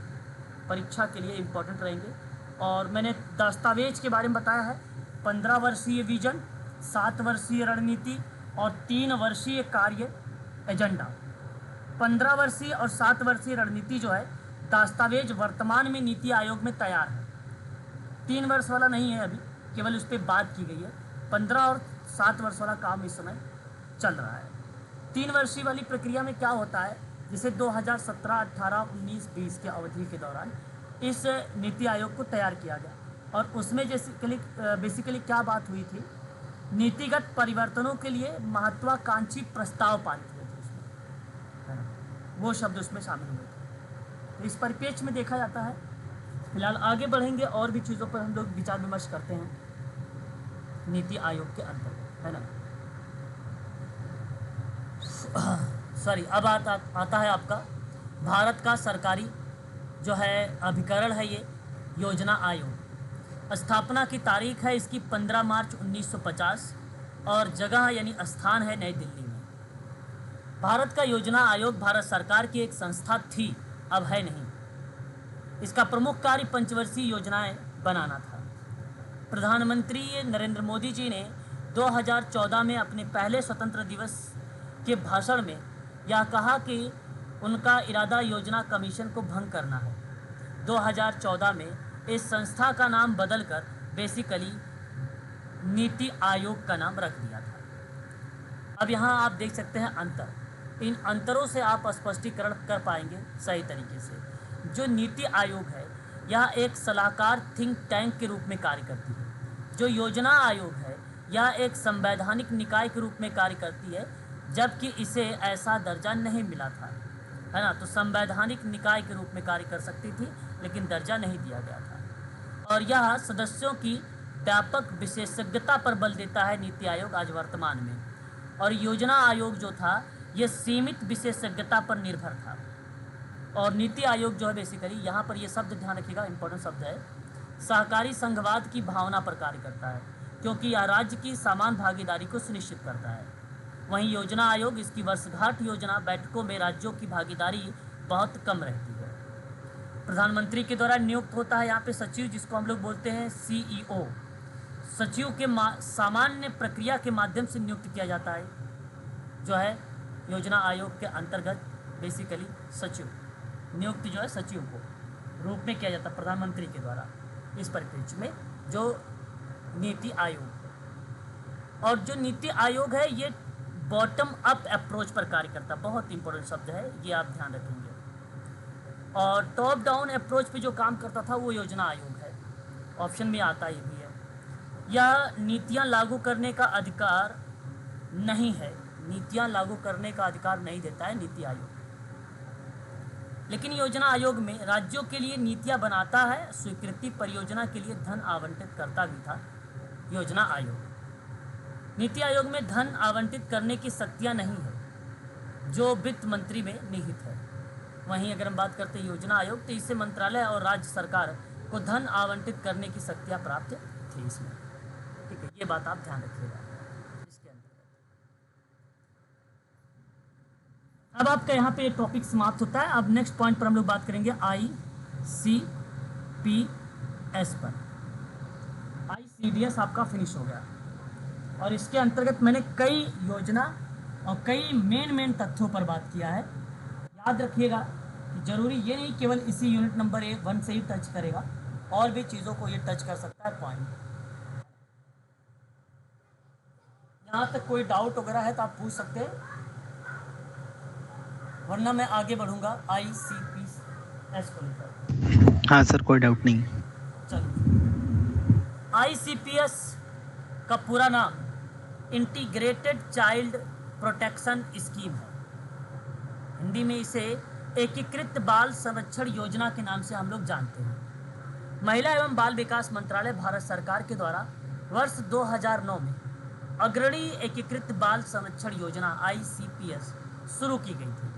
परीक्षा के लिए इम्पोर्टेंट रहेंगे। और मैंने दस्तावेज के बारे में बताया है, 15 वर्षीय विजन, 7 वर्षीय रणनीति और 3 वर्षीय कार्य एजेंडा। 15 वर्षीय और 7 वर्षीय रणनीति जो है दस्तावेज वर्तमान में नीति आयोग में तैयार है, 3 वर्ष वाला नहीं है अभी, केवल उस पर बात की गई है। 15 और 7 वर्ष वाला काम इस समय चल रहा है। 3 वर्षीय वाली प्रक्रिया में क्या होता है, जिसे 2017, 18, 19, 20 के अवधि के दौरान इस नीति आयोग को तैयार किया गया। और उसमें बेसिकली क्या बात हुई थी, नीतिगत परिवर्तनों के लिए महत्वाकांक्षी प्रस्ताव पारित हुए थे उसमें, है ना, वो शब्द उसमें शामिल हुए थे। तो इस परिप्रेक्ष्य में देखा जाता है। फिलहाल आगे बढ़ेंगे और भी चीज़ों पर हम लोग विचार विमर्श करते हैं नीति आयोग के अंतर्गत, है ना। सॉरी, अब आता है आपका भारत का सरकारी जो है अभिकरण है ये योजना आयोग। स्थापना की तारीख है इसकी 15 मार्च 1950 और जगह यानी स्थान है नई दिल्ली में। भारत का योजना आयोग भारत सरकार की एक संस्था थी, अब है नहीं। इसका प्रमुख कार्य पंचवर्षीय योजनाएं बनाना था। प्रधानमंत्री नरेंद्र मोदी जी ने 2014 में अपने पहले स्वतंत्र दिवस के भाषण में यह कहा कि उनका इरादा योजना कमीशन को भंग करना है। 2014 में इस संस्था का नाम बदलकर बेसिकली नीति आयोग का नाम रख दिया था। अब यहाँ आप देख सकते हैं अंतर, इन अंतरों से आप स्पष्टीकरण कर पाएंगे सही तरीके से। जो नीति आयोग है यह एक सलाहकार थिंक टैंक के रूप में कार्य करती है। जो योजना आयोग है यह एक संवैधानिक निकाय के रूप में कार्य करती है, जबकि इसे ऐसा दर्जा नहीं मिला था, है ना। तो संवैधानिक निकाय के रूप में कार्य कर सकती थी लेकिन दर्जा नहीं दिया गया था। और यह सदस्यों की व्यापक विशेषज्ञता पर बल देता है नीति आयोग आज वर्तमान में। और योजना आयोग जो था ये सीमित विशेषज्ञता पर निर्भर था। और नीति आयोग जो है बेसिकली यहाँ पर ये शब्द ध्यान रखिएगा, इंपॉर्टेंट शब्द है, सहकारी संघवाद की भावना पर कार्य करता है, क्योंकि यह राज्य की समान भागीदारी को सुनिश्चित करता है। वहीं योजना आयोग इसकी वर्षगांठ योजना बैठकों में राज्यों की भागीदारी बहुत कम रहती है। प्रधानमंत्री के द्वारा नियुक्त होता है यहाँ पे सचिव, जिसको हम लोग बोलते हैं CEO। सचिव के सामान्य प्रक्रिया के माध्यम से नियुक्त किया जाता है जो है योजना आयोग के अंतर्गत बेसिकली सचिव नियुक्ति जो है सचिव को रूप में किया जाता है प्रधानमंत्री के द्वारा इस परिप्रेक्ष्य में जो नीति आयोग। और जो नीति आयोग है ये बॉटम अप अप्रोच पर कार्य करता है, बहुत इंपॉर्टेंट शब्द है ये, आप ध्यान रखेंगे। और टॉप डाउन अप्रोच पे जो काम करता था वो योजना आयोग है, ऑप्शन में आता ही भी है। यह नीतियां लागू करने का अधिकार नहीं है, नीतियां लागू करने का अधिकार नहीं देता है नीति आयोग, लेकिन योजना आयोग में राज्यों के लिए नीतियां बनाता है, स्वीकृति परियोजना के लिए धन आवंटित करता भी था योजना आयोग। नीति आयोग में धन आवंटित करने की शक्तियां नहीं है जो वित्त मंत्री में निहित है। वहीं अगर हम बात करते हैं योजना आयोग तो इससे मंत्रालय और राज्य सरकार को धन आवंटित करने की शक्तियां प्राप्त थी इसमें, ठीक है, ये बात आप ध्यान रखिएगा इसके अंतर्गत। अब आपका यहाँ पे टॉपिक समाप्त होता है। अब नेक्स्ट पॉइंट पर हम लोग बात करेंगे ICPS पर। ICDS आपका फिनिश हो गया और इसके अंतर्गत मैंने कई योजना और कई मेन तथ्यों पर बात किया है। याद रखिएगा कि जरूरी ये नहीं केवल इसी यूनिट नंबर 1 से ही टच करेगा, और भी चीज़ों को ये टच कर सकता है पॉइंट। यहाँ तक कोई डाउट वगैरह है तो आप पूछ सकते हैं, वरना मैं आगे बढ़ूंगा ICPS को लेकर। हाँ सर, कोई डाउट नहीं। चलो, ICPS का पूरा नाम इंटीग्रेटेड चाइल्ड प्रोटेक्शन स्कीम है। हिंदी में इसे एकीकृत बाल संरक्षण योजना के नाम से हम लोग जानते हैं। महिला एवं बाल विकास मंत्रालय भारत सरकार के द्वारा वर्ष 2009 में अग्रणी एकीकृत बाल संरक्षण योजना ICPS शुरू की गई थी,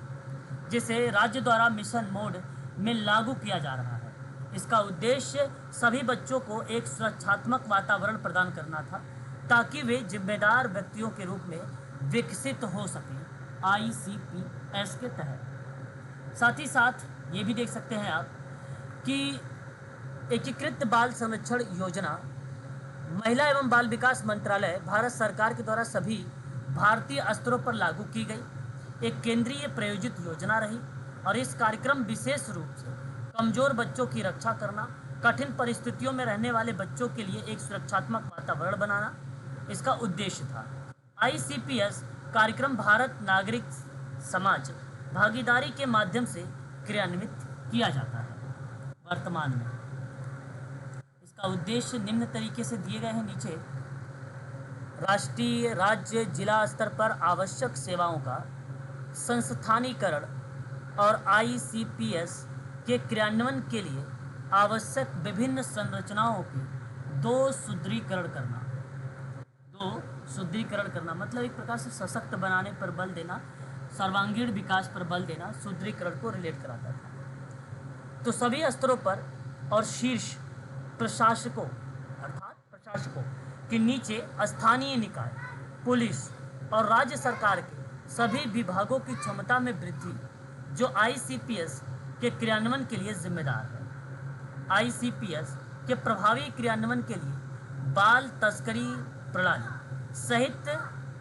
जिसे राज्य द्वारा मिशन मोड में लागू किया जा रहा है। इसका उद्देश्य सभी बच्चों को एक सुरक्षात्मक वातावरण प्रदान करना था, ताकि वे जिम्मेदार व्यक्तियों के रूप में विकसित हो सकें ICPS के तहत। साथ ही साथ ये भी देख सकते हैं आप कि एकीकृत बाल संरक्षण योजना महिला एवं बाल विकास मंत्रालय भारत सरकार के द्वारा सभी भारतीय स्तरों पर लागू की गई एक केंद्रीय प्रायोजित योजना रही, और इस कार्यक्रम विशेष रूप से कमजोर बच्चों की रक्षा करना, कठिन परिस्थितियों में रहने वाले बच्चों के लिए एक सुरक्षात्मक वातावरण बनाना इसका उद्देश्य था। ICPS कार्यक्रम भारत नागरिक समाज भागीदारी के माध्यम से क्रियान्वित किया जाता है। वर्तमान में इसका उद्देश्य निम्न तरीके से दिए गए हैं नीचे। राष्ट्रीय, राज्य, जिला स्तर पर आवश्यक सेवाओं का संस्थानीकरण और ICPS के क्रियान्वयन के लिए आवश्यक विभिन्न संरचनाओं के सुदृढ़ीकरण करना मतलब एक प्रकार से सशक्त बनाने पर बल देना, सर्वांगीण विकास पर बल देना, सुदृढ़ीकरण को रिलेट कराता था। तो सभी स्तरों पर और शीर्ष प्रशासकों अर्थात प्रशासकों के नीचे स्थानीय निकाय, पुलिस और राज्य सरकार के सभी विभागों की क्षमता में वृद्धि, जो ICPS के क्रियान्वयन के लिए जिम्मेदार है। ICPS के प्रभावी क्रियान्वयन के लिए बाल तस्करी प्रणाली सहित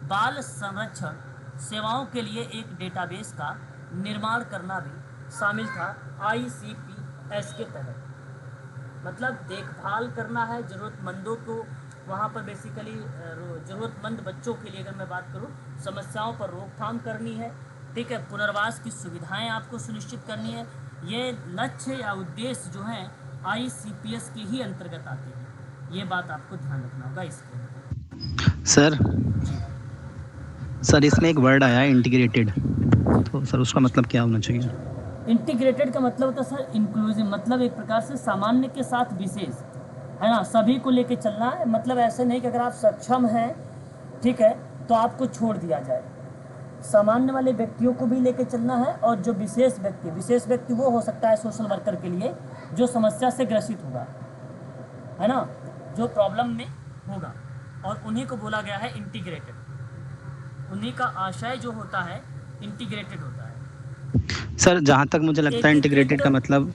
बाल संरक्षण सेवाओं के लिए एक डेटाबेस का निर्माण करना भी शामिल था ICPS के तहत। मतलब देखभाल करना है ज़रूरतमंदों को, वहाँ पर बेसिकली ज़रूरतमंद बच्चों के लिए अगर मैं बात करूँ, समस्याओं पर रोकथाम करनी है, ठीक है, पुनर्वास की सुविधाएं आपको सुनिश्चित करनी है। ये लक्ष्य या उद्देश्य जो हैं ICPS के ही अंतर्गत आते हैं। ये बात आपको ध्यान रखना होगा इसके। सर इसमें एक वर्ड आया है इंटीग्रेटेड, तो सर उसका मतलब क्या होना चाहिए? इंटीग्रेटेड का मतलब होता है सर इंक्लूसिव, मतलब एक प्रकार से सामान्य के साथ विशेष, है ना, सभी को लेके चलना है। मतलब ऐसे नहीं कि अगर आप सक्षम हैं, ठीक है, तो आपको छोड़ दिया जाए। सामान्य वाले व्यक्तियों को भी लेके चलना है, और जो विशेष व्यक्ति वो हो सकता है सोशल वर्कर के लिए जो समस्या से ग्रसित होगा, है ना, जो प्रॉब्लम में होगा, और उन्हीं को बोला गया है इंटीग्रेटेड। उन्हीं का आशय जो होता है इंटीग्रेटेड होता है। सर जहाँ तक मुझे लगता है इंटीग्रेटेड का मतलब,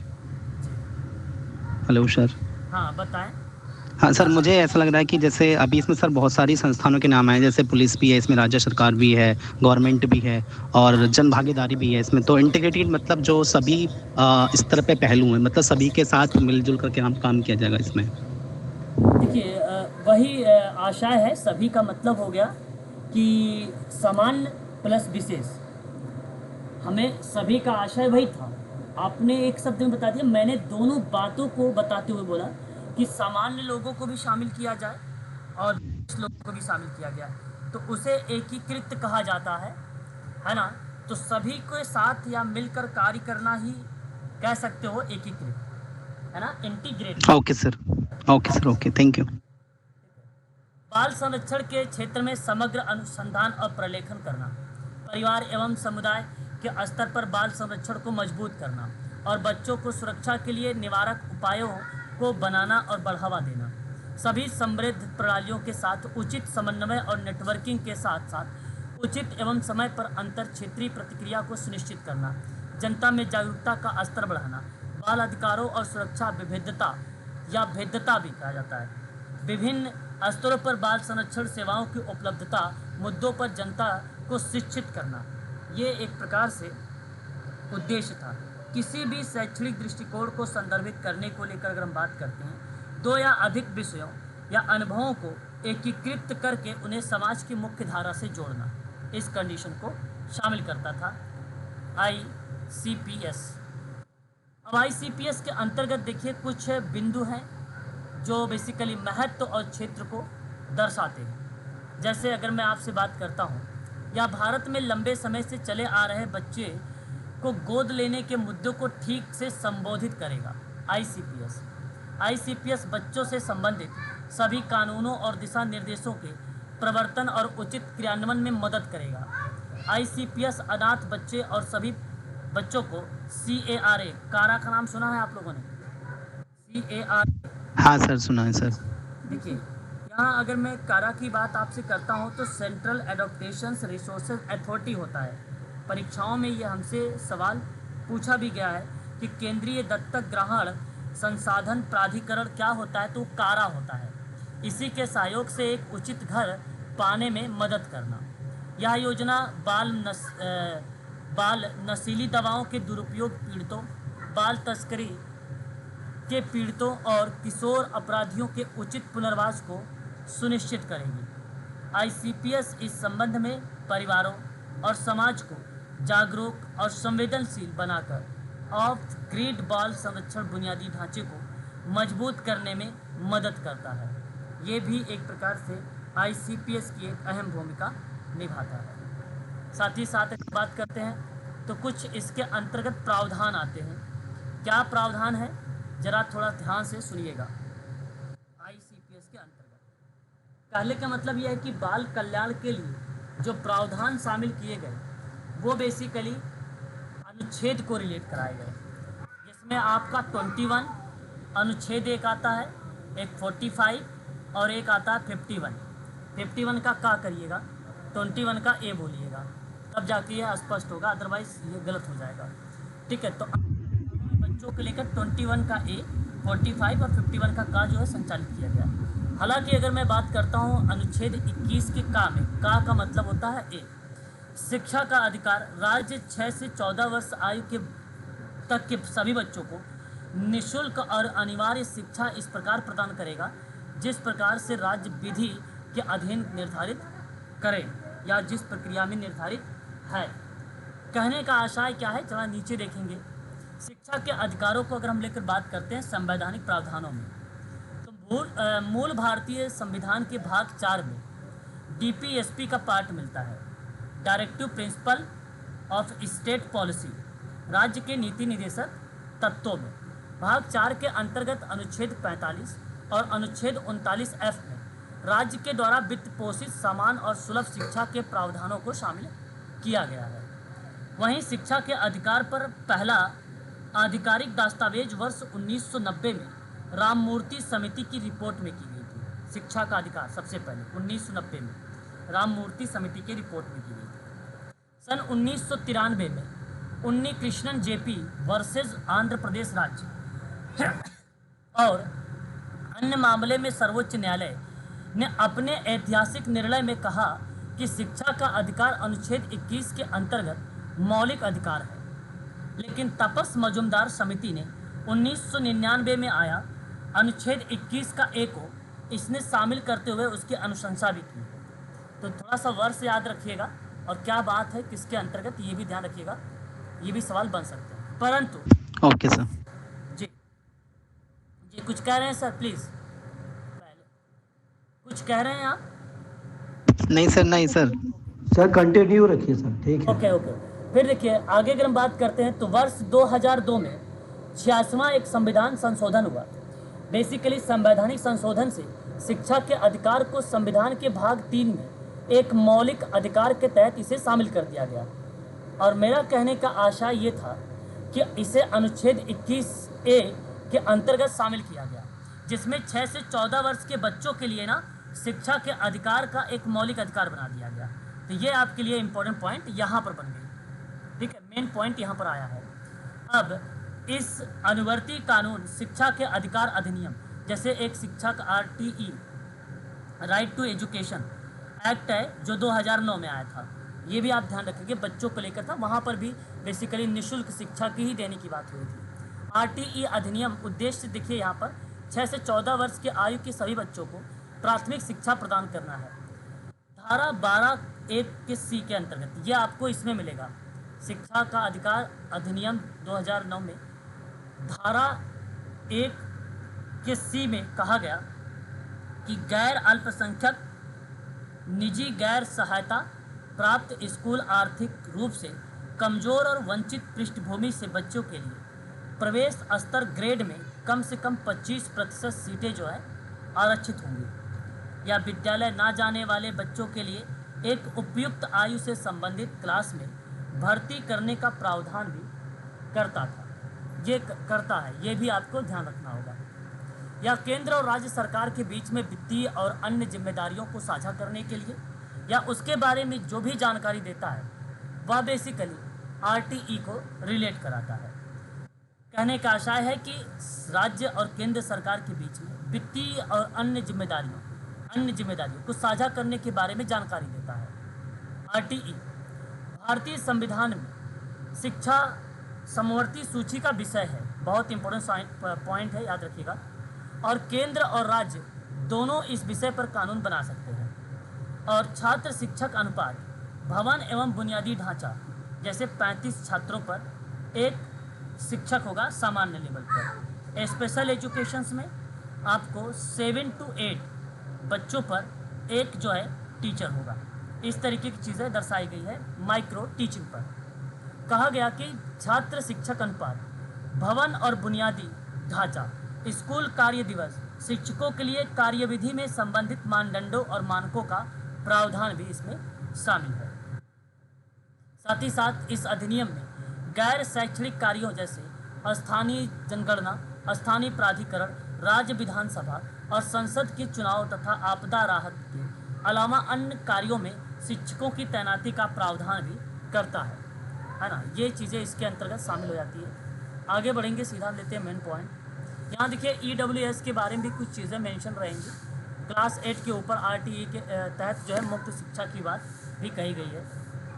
हेलो सर। हाँ बताएं। हाँ सर, मुझे ऐसा लग रहा है कि जैसे अभी इसमें सर बहुत सारी संस्थानों के नाम आए, जैसे पुलिस भी है इसमें, राज्य सरकार भी है, गवर्नमेंट भी है, और जन भागीदारी भी है इसमें। तो इंटीग्रेटेड मतलब जो सभी स्तर पे पहलू हैं, मतलब सभी के साथ मिलजुल करके काम किया जाएगा इसमें। देखिए वही आशय है। सभी का मतलब हो गया कि सामान्य प्लस विशेष, हमें सभी का आशय वही था। आपने एक शब्द में बता दिया, मैंने दोनों बातों को बताते हुए बोला कि सामान्य लोगों को भी शामिल किया जाए और लोगों को भी शामिल किया गया, तो उसे एकीकृत कहा जाता है ना। तो सभी को साथ या मिलकर कार्य करना ही कह सकते हो एकीकृत, है ना, integrate. Okay sir, okay, thank you. बाल संरक्षण के क्षेत्र में समग्र अनुसंधान और प्रलेखन करना, परिवार एवं समुदाय के स्तर पर बाल संरक्षण को मजबूत करना और बच्चों को सुरक्षा के लिए निवारक उपायों को बनाना और बढ़ावा देना, सभी समृद्ध प्रणालियों के साथ उचित समन्वय और नेटवर्किंग के साथ साथ उचित एवं समय पर अंतर क्षेत्रीय प्रतिक्रिया को सुनिश्चित करना, जनता में जागरूकता का स्तर बढ़ाना, बाल अधिकारों और सुरक्षा विविधता या भेद्यता भी कहा जाता है, विभिन्न स्तरों पर बाल संरक्षण सेवाओं की उपलब्धता मुद्दों पर जनता को शिक्षित करना, ये एक प्रकार से उद्देश्य था। किसी भी शैक्षणिक दृष्टिकोण को संदर्भित करने को लेकर अगर हम बात करते हैं, दो या अधिक विषयों या अनुभवों को एकीकृत करके उन्हें समाज की मुख्य धारा से जोड़ना, इस कंडीशन को शामिल करता था ICPS। अब ICPS के अंतर्गत देखिए कुछ बिंदु हैं जो बेसिकली महत्व और क्षेत्र को दर्शाते हैं। जैसे अगर मैं आपसे बात करता हूँ, या भारत में लंबे समय से चले आ रहे बच्चे को गोद लेने के मुद्दों को ठीक से संबोधित करेगा। ICPS बच्चों से संबंधित सभी कानूनों और दिशा निर्देशों के प्रवर्तन और उचित क्रियान्वयन में मदद करेगा। ICPS अनाथ बच्चे और सभी बच्चों को CARA, कारा का नाम सुना है आप लोगों ने? CARA, हाँ सर, सुना है सर। देखिए यहाँ अगर मैं कारा की बात आपसे करता हूँ तो सेंट्रल एडॉप्टेशन रिसोर्सेज अथॉरिटी होता है। परीक्षाओं में ये हमसे सवाल पूछा भी गया है कि केंद्रीय दत्तक ग्रहण संसाधन प्राधिकरण क्या होता है, तो कारा होता है। इसी के सहयोग से एक उचित घर पाने में मदद करना। यह योजना बाल नशीली दवाओं के दुरुपयोग पीड़ितों, बाल तस्करी के पीड़ितों और किशोर अपराधियों के उचित पुनर्वास को सुनिश्चित करेगी। ICPS इस संबंध में परिवारों और समाज को जागरूक और संवेदनशील बनाकर ऑफ ग्रिड बाल संरक्षण बुनियादी ढांचे को मजबूत करने में मदद करता है। ये भी एक प्रकार से ICPS की एक अहम भूमिका निभाता है। साथ ही साथ बात करते हैं तो कुछ इसके अंतर्गत प्रावधान आते हैं। क्या प्रावधान है, जरा थोड़ा ध्यान से सुनिएगा। ICPS के अंतर्गत पहले का मतलब यह है कि बाल कल्याण के लिए जो प्रावधान शामिल किए गए वो बेसिकली अनुच्छेद को रिलेट कराए गए, जिसमें आपका 21 अनुच्छेद एक आता है, एक 45 और एक आता है 51। 51 का करिएगा, 21 का ए बोलिएगा, तब जाके ये स्पष्ट होगा, अदरवाइज ये गलत हो जाएगा। ठीक है, तो बच्चों को लेकर 21 का ए, 45 और 51 का जो है संचालित किया गया। हालांकि अगर मैं बात करता हूँ अनुच्छेद 21 के का में, का मतलब होता है ए, शिक्षा का अधिकार। राज्य 6 से 14 वर्ष आयु के तक के सभी बच्चों को निःशुल्क और अनिवार्य शिक्षा इस प्रकार प्रदान करेगा जिस प्रकार से राज्य विधि के अधीन निर्धारित करे या जिस प्रक्रिया में निर्धारित है। कहने का आशय क्या है, जरा नीचे देखेंगे। शिक्षा के अधिकारों को अगर हम लेकर बात करते हैं संवैधानिक प्रावधानों में, तो मूल भारतीय संविधान के भाग 4 में DPSP का पार्ट मिलता है, directive principle of state policy, राज्य के नीति निर्देशक तत्वों में। भाग 4 के अंतर्गत अनुच्छेद 45 और अनुच्छेद 39F में राज्य के द्वारा वित्त पोषित समान और सुलभ शिक्षा के प्रावधानों को शामिल किया गया है। वहीं शिक्षा के अधिकार पर पहला आधिकारिक दस्तावेज वर्ष 1990 में राममूर्ति समिति की रिपोर्ट में की गई थी। शिक्षा का अधिकार सबसे पहले 1990 में राममूर्ति समिति की रिपोर्ट में की गई थी। सन 1993 में उन्नी कृष्णन JP वर्सेस आंध्र प्रदेश राज्य और अन्य मामले में सर्वोच्च न्यायालय ने अपने ऐतिहासिक निर्णय में कहा कि शिक्षा का अधिकार अनुच्छेद 21 के अंतर्गत मौलिक अधिकार है। लेकिन तपस मजुमदार समिति ने 1999 में आया अनुच्छेद 21 का ए को इसने शामिल करते हुए उसकी अनुशंसा भी की। तो थोड़ा सा वर्ष याद रखिएगा और क्या बात है किसके अंतर्गत, ये भी ध्यान रखिएगा, ये भी सवाल बन सकते हैं। परंतु ओके सर। जी जी कुछ कह रहे हैं सर, प्लीज पहले कुछ कह रहे हैं आप? नहीं सर, नहीं सर। सर कंटिन्यू रखिए सर, ठीक है। ओके। फिर देखिए आगे अगर हम बात करते हैं तो वर्ष 2002 में 86वां एक संविधान संशोधन हुआ। बेसिकली संवैधानिक संशोधन से शिक्षा के अधिकार को संविधान के भाग 3 में एक मौलिक अधिकार के तहत इसे शामिल कर दिया गया। और मेरा कहने का आशय ये था कि इसे अनुच्छेद 21A के अंतर्गत शामिल किया गया, जिसमें 6 से 14 वर्ष के बच्चों के लिए ना शिक्षा के अधिकार का एक मौलिक अधिकार बना दिया गया। तो ये आपके लिए इम्पोर्टेंट पॉइंट यहाँ पर बन गई। ठीक है, मेन पॉइंट यहाँ पर आया है। अब इस अनुवर्ती कानून शिक्षा के अधिकार अधिनियम, जैसे एक शिक्षा का RTE right to education act है जो 2009 में आया था, ये भी आप ध्यान रखेंगे, बच्चों को लेकर था। वहाँ पर भी बेसिकली निःशुल्क शिक्षा की ही देने की बात हुई थी। RTE अधिनियम उद्देश्य देखिए यहाँ पर 6 से 14 वर्ष की आयु के सभी बच्चों को प्राथमिक शिक्षा प्रदान करना है। धारा 12(1) के C के अंतर्गत ये आपको इसमें मिलेगा। शिक्षा का अधिकार अधिनियम 2009 में धारा 1 के सी में कहा गया कि गैर अल्पसंख्यक निजी गैर सहायता प्राप्त स्कूल आर्थिक रूप से कमजोर और वंचित पृष्ठभूमि से बच्चों के लिए प्रवेश स्तर ग्रेड में कम से कम 25% सीटें जो है आरक्षित होंगी, या विद्यालय ना जाने वाले बच्चों के लिए एक उपयुक्त आयु से संबंधित क्लास में भर्ती करने का प्रावधान भी करता था, ये करता है, ये भी आपको ध्यान रखना होगा। या केंद्र और राज्य सरकार के बीच में वित्तीय और अन्य जिम्मेदारियों को साझा करने के लिए या उसके बारे में जो भी जानकारी देता है वह बेसिकली आरटीई को रिलेट कराता है। कहने का आशय है कि राज्य और केंद्र सरकार के बीच में वित्तीय और अन्य जिम्मेदारियों को साझा करने के बारे में जानकारी देता है। आरटीई भारतीय संविधान में शिक्षा समवर्ती सूची का विषय है, बहुत इंपॉर्टेंट पॉइंट है, याद रखिएगा। और केंद्र और राज्य दोनों इस विषय पर कानून बना सकते हैं। और छात्र शिक्षक अनुपात भवन एवं बुनियादी ढांचा जैसे 35 छात्रों पर एक शिक्षक होगा सामान्य लेवल पर। स्पेशल एजुकेशंस में आपको 7 to 8 बच्चों पर एक जो है टीचर होगा। इस तरीके की चीज़ें दर्शाई गई है माइक्रो टीचिंग पर। कहा गया कि छात्र शिक्षक अनुपात भवन और बुनियादी ढांचा स्कूल कार्य दिवस शिक्षकों के लिए कार्यविधि में संबंधित मानदंडों और मानकों का प्रावधान भी इसमें शामिल है। साथ ही साथ इस अधिनियम में गैर शैक्षणिक कार्यों जैसे स्थानीय जनगणना, स्थानीय प्राधिकरण, राज्य विधानसभा और संसद के चुनाव तथा आपदा राहत के अलावा अन्य कार्यों में शिक्षकों की तैनाती का प्रावधान भी करता है ना। ये चीज़ें इसके अंतर्गत शामिल हो जाती है। आगे बढ़ेंगे, सीधा लेते हैं मेन पॉइंट। यहाँ देखिए EWS के बारे में भी कुछ चीज़ें मेंशन रहेंगी। क्लास 8 के ऊपर आरटीई के तहत जो है मुक्त शिक्षा की बात भी कही गई है,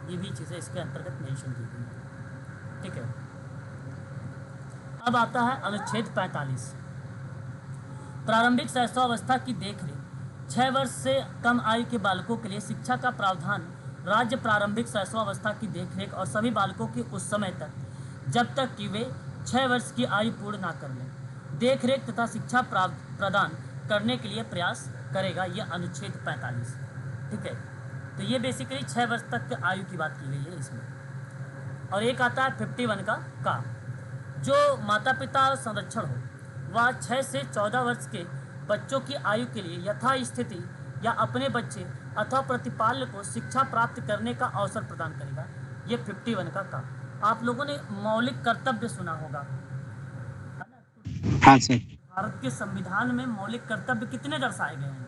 ये भी चीज़ें इसके अंतर्गत मेंशन की गई हैं, ठीक है। अब आता है अनुच्छेद 45, प्रारंभिक शैशवावस्था की देखरेख। 6 वर्ष से कम आयु के बालकों के लिए शिक्षा का प्रावधान राज्य प्रारंभिक शैशवावस्था की देखरेख और सभी बालकों की उस समय तक जब तक कि वे 6 वर्ष की आयु पूर्ण ना कर लें देखरेख तथा शिक्षा प्रदान करने के लिए प्रयास करेगा। यह अनुच्छेद 45, ठीक है। तो ये बेसिकली 6 वर्ष तक की आयु की बात की गई है इसमें। और एक आता है 51 का जो माता पिता संरक्षण हो वह 6 से 14 वर्ष के बच्चों की आयु के लिए यथास्थिति या अपने बच्चे अथवा प्रतिपाल्य को शिक्षा प्राप्त करने का अवसर प्रदान करेगा। ये 51 का। आप लोगों ने मौलिक कर्तव्य सुना होगा, है ना। हाँ सर। भारत के संविधान में मौलिक कर्तव्य कितने दर्शाए गए हैं?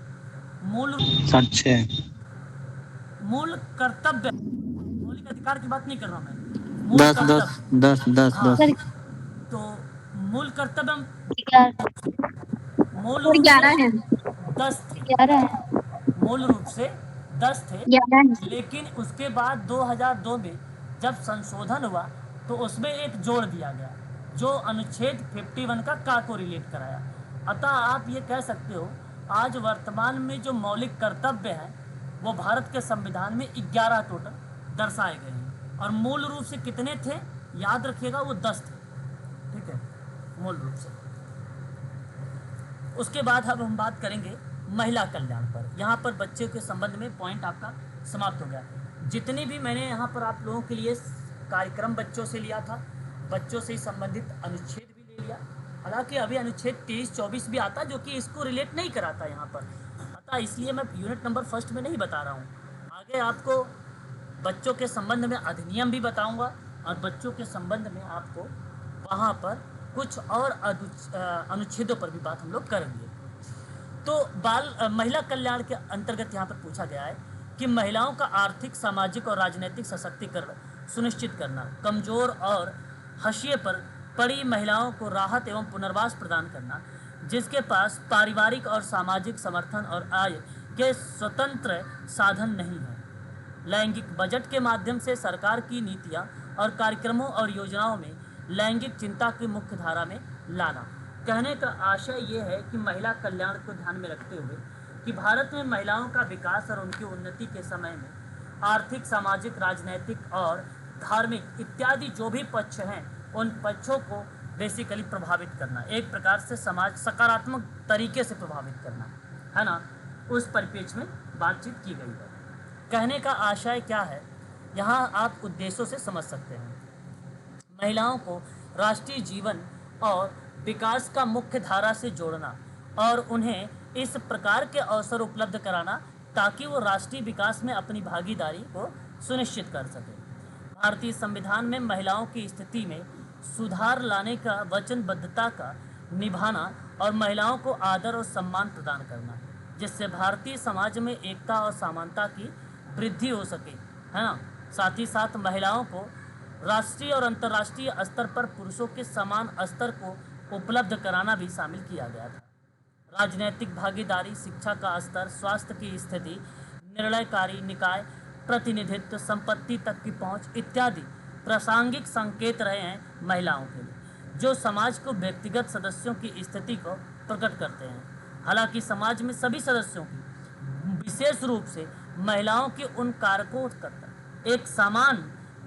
मूल कर्तव्य, मौलिक अधिकार की बात नहीं कर रहा मैं, मूल 10 हाँ। तो मूल कर्तव्य मूल रूप से 10 थे, मूल रूप से 10 थे, लेकिन उसके बाद 2002 में जब संशोधन हुआ तो उसमें एक जोड़ दिया गया जो अनुच्छेद 51 का को रिलेट कराया। अतः आप ये कह सकते हो आज वर्तमान में जो मौलिक कर्तव्य हैं वो भारत के संविधान में 11 टोटल दर्शाए गए हैं और मूल रूप से कितने थे याद रखिएगा, वो 10 थे, ठीक है, मूल रूप से। उसके बाद अब हम बात करेंगे महिला कल्याण पर। यहाँ पर बच्चे के संबंध में पॉइंट आपका समाप्त हो गया। जितनी भी मैंने यहाँ पर आप लोगों के लिए कार्यक्रम बच्चों से लिया था, बच्चों से संबंधित अनुच्छेद भी ले लिया। हालांकि अभी अनुच्छेद 23-24 भी आता जो कि इसको रिलेट नहीं कराता यहाँ पर, अतः इसलिए मैं यूनिट नंबर 1 में नहीं बता रहा हूँ। आगे आपको बच्चों के संबंध में अधिनियम भी बताऊँगा और बच्चों के संबंध में आपको वहाँ पर कुछ और अनुच्छेदों पर भी बात हम लोग करेंगे। तो महिला कल्याण के अंतर्गत यहाँ पर पूछा गया है कि महिलाओं का आर्थिक, सामाजिक और राजनीतिक सशक्तिकरण सुनिश्चित करना, कमजोर और हाशिए पर पड़ी महिलाओं को राहत एवं पुनर्वास प्रदान करना, जिसके पास पारिवारिक और सामाजिक समर्थन और आय के स्वतंत्र साधन नहीं है। लैंगिक बजट के माध्यम से सरकार की नीतियाँ और कार्यक्रमों और योजनाओं में लैंगिक चिंता की मुख्य धारा में लाना। कहने का आशय ये है कि महिला कल्याण को ध्यान में रखते हुए कि भारत में महिलाओं का विकास और उनकी उन्नति के समय में आर्थिक, सामाजिक, राजनैतिक और धार्मिक इत्यादि जो भी पक्ष हैं उन पक्षों को बेसिकली प्रभावित करना, एक प्रकार से समाज सकारात्मक तरीके से प्रभावित करना, है ना, उस परिप्रेक्ष्य में बातचीत की गई है। कहने का आशय क्या है, यहाँ आप उद्देश्यों से समझ सकते हैं। महिलाओं को राष्ट्रीय जीवन और विकास का मुख्य धारा से जोड़ना और उन्हें इस प्रकार के अवसर उपलब्ध कराना ताकि वो राष्ट्रीय विकास में अपनी भागीदारी को सुनिश्चित कर सके। भारतीय संविधान में महिलाओं की स्थिति में सुधार लाने का वचनबद्धता का निभाना और महिलाओं को आदर और सम्मान प्रदान करना, जिससे भारतीय समाज में एकता और समानता की वृद्धि हो सके, है ना। साथ ही साथ महिलाओं को राष्ट्रीय और अंतर्राष्ट्रीय स्तर पर पुरुषों के समान स्तर को उपलब्ध कराना भी शामिल किया गया था। राजनीतिक भागीदारी, शिक्षा का स्तर, स्वास्थ्य की स्थिति, निर्णयकारी निकाय, प्रतिनिधित्व, संपत्ति तक की पहुंच इत्यादि प्रासंगिक संकेत रहे हैं महिलाओं के लिए, जो समाज को व्यक्तिगत सदस्यों की स्थिति को प्रकट करते हैं। हालांकि समाज में सभी सदस्यों की विशेष रूप से महिलाओं के उन कारकों तक एक समान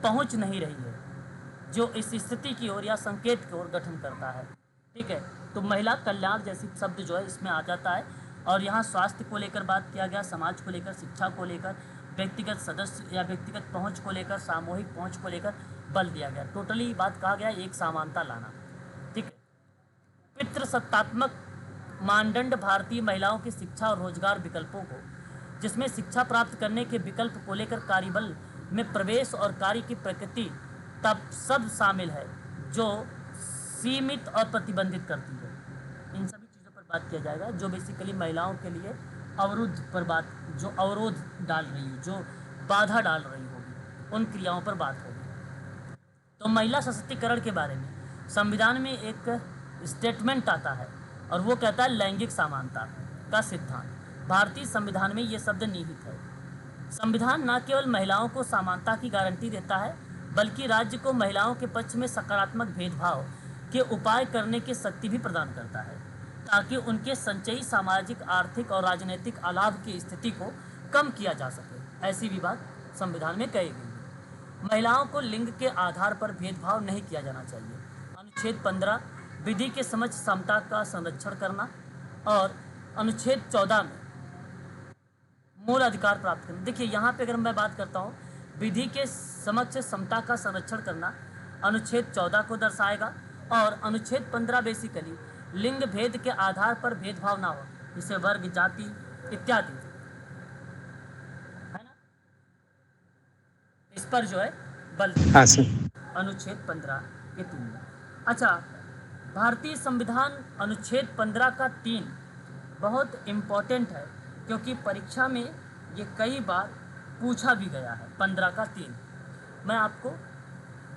पहुंच नहीं रही है जो इस स्थिति की ओर या संकेत की ओर गठन करता है। ठीक है, तो महिला कल्याण जैसी शब्द जो है इसमें आ जाता है और यहाँ स्वास्थ्य को लेकर बात किया गया, समाज को लेकर, शिक्षा को लेकर, व्यक्तिगत सदस्य या व्यक्तिगत पहुंच को लेकर, सामूहिक पहुंच को लेकर बल दिया गया। टोटली बात कहा गया एक समानता लाना। ठीक है, पितृसत्तात्मक मानदंड भारतीय महिलाओं की शिक्षा और रोजगार विकल्पों को, जिसमें शिक्षा प्राप्त करने के विकल्प को लेकर कार्यबल में प्रवेश और कार्य की प्रकृति तब सब शामिल है जो सीमित और प्रतिबंधित करती है। इन सभी चीज़ों पर बात किया जाएगा जो बेसिकली महिलाओं के लिए अवरुद्ध पर बात, जो अवरोध डाल रही हो, जो बाधा डाल रही होगी, उन क्रियाओं पर बात होगी। तो महिला सशक्तिकरण के बारे में संविधान में एक स्टेटमेंट आता है और वो कहता है लैंगिक समानता का सिद्धांत। भारतीय संविधान में ये शब्द निहित है। संविधान न केवल महिलाओं को समानता की गारंटी देता है बल्कि राज्य को महिलाओं के पक्ष में सकारात्मक भेदभाव के उपाय करने की शक्ति भी प्रदान करता है ताकि उनके संचयी सामाजिक, आर्थिक और राजनीतिक अलाभ की स्थिति को कम किया जा सके। ऐसी भी बात संविधान में कही गई है। महिलाओं को लिंग के आधार पर भेदभाव नहीं किया जाना चाहिए। अनुच्छेद 15 विधि के समक्ष समता का संरक्षण करना और अनुच्छेद 14 में मूल अधिकार प्राप्त करना। देखिए यहाँ पे अगर मैं बात करता हूँ विधि के समक्ष समता का संरक्षण करना, अनुच्छेद 14 को दर्शाएगा और अनुच्छेद 15 बेसिकली लिंग भेद के आधार पर भेदभाव ना हो, जैसे वर्ग, जाति इत्यादि, है ना, इस पर जो है बल। हाँ सर। अनुच्छेद 15 के 3 में। अच्छा, भारतीय संविधान अनुच्छेद 15 का 3 बहुत इम्पोर्टेंट है क्योंकि परीक्षा में ये कई बार पूछा भी गया है। 15 का 3 मैं आपको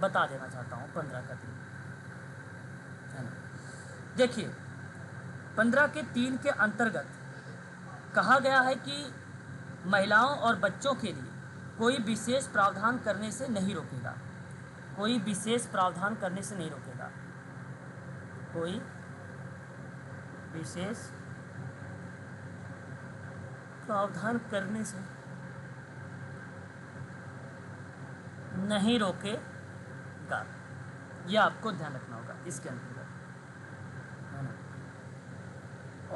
बता देना चाहता हूँ। 15 का 3 है ना, देखिए 15 के 3 के अंतर्गत कहा गया है कि महिलाओं और बच्चों के लिए कोई विशेष प्रावधान करने से नहीं रोकेगा। कोई विशेष प्रावधान करने से नहीं रोकेगा। कोई विशेष प्रावधान करने से नहीं रोकेगा, यह आपको ध्यान रखना होगा इसके अंतर्गत, है ना।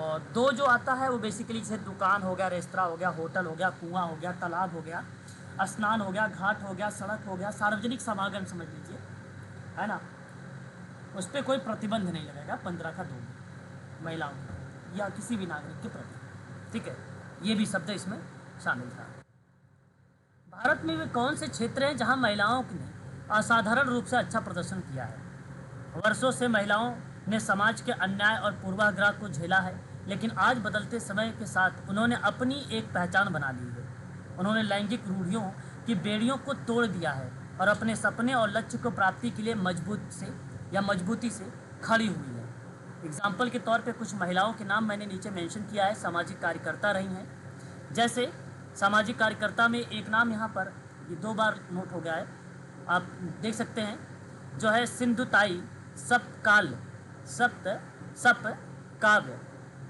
और 2 जो आता है वो बेसिकली जैसे दुकान हो गया, रेस्तरां हो गया, होटल हो गया, कुआं हो गया, तालाब हो गया, स्नान हो गया, घाट हो गया, सड़क हो गया, सार्वजनिक समागम समझ लीजिए, है ना, उस पर कोई प्रतिबंध नहीं लगेगा। 15 का 2 महिलाओं या किसी भी नागरिक के प्रति। ठीक है, ये भी शब्द इसमें शामिल था। भारत में वे कौन से क्षेत्र हैं जहां महिलाओं ने असाधारण रूप से अच्छा प्रदर्शन किया है? वर्षों से महिलाओं ने समाज के अन्याय और पूर्वाग्रह को झेला है, लेकिन आज बदलते समय के साथ उन्होंने अपनी एक पहचान बना ली है। उन्होंने लैंगिक रूढ़ियों की बेड़ियों को तोड़ दिया है और अपने सपने और लक्ष्य को प्राप्ति के लिए मजबूती से खड़ी हुई है। एग्जाम्पल के तौर पे कुछ महिलाओं के नाम मैंने नीचे मेंशन किया है, सामाजिक कार्यकर्ता रही हैं। जैसे सामाजिक कार्यकर्ता में एक नाम यहाँ पर ये 2 बार नोट हो गया है, आप देख सकते हैं, जो है सिंधुताई सप काव्य।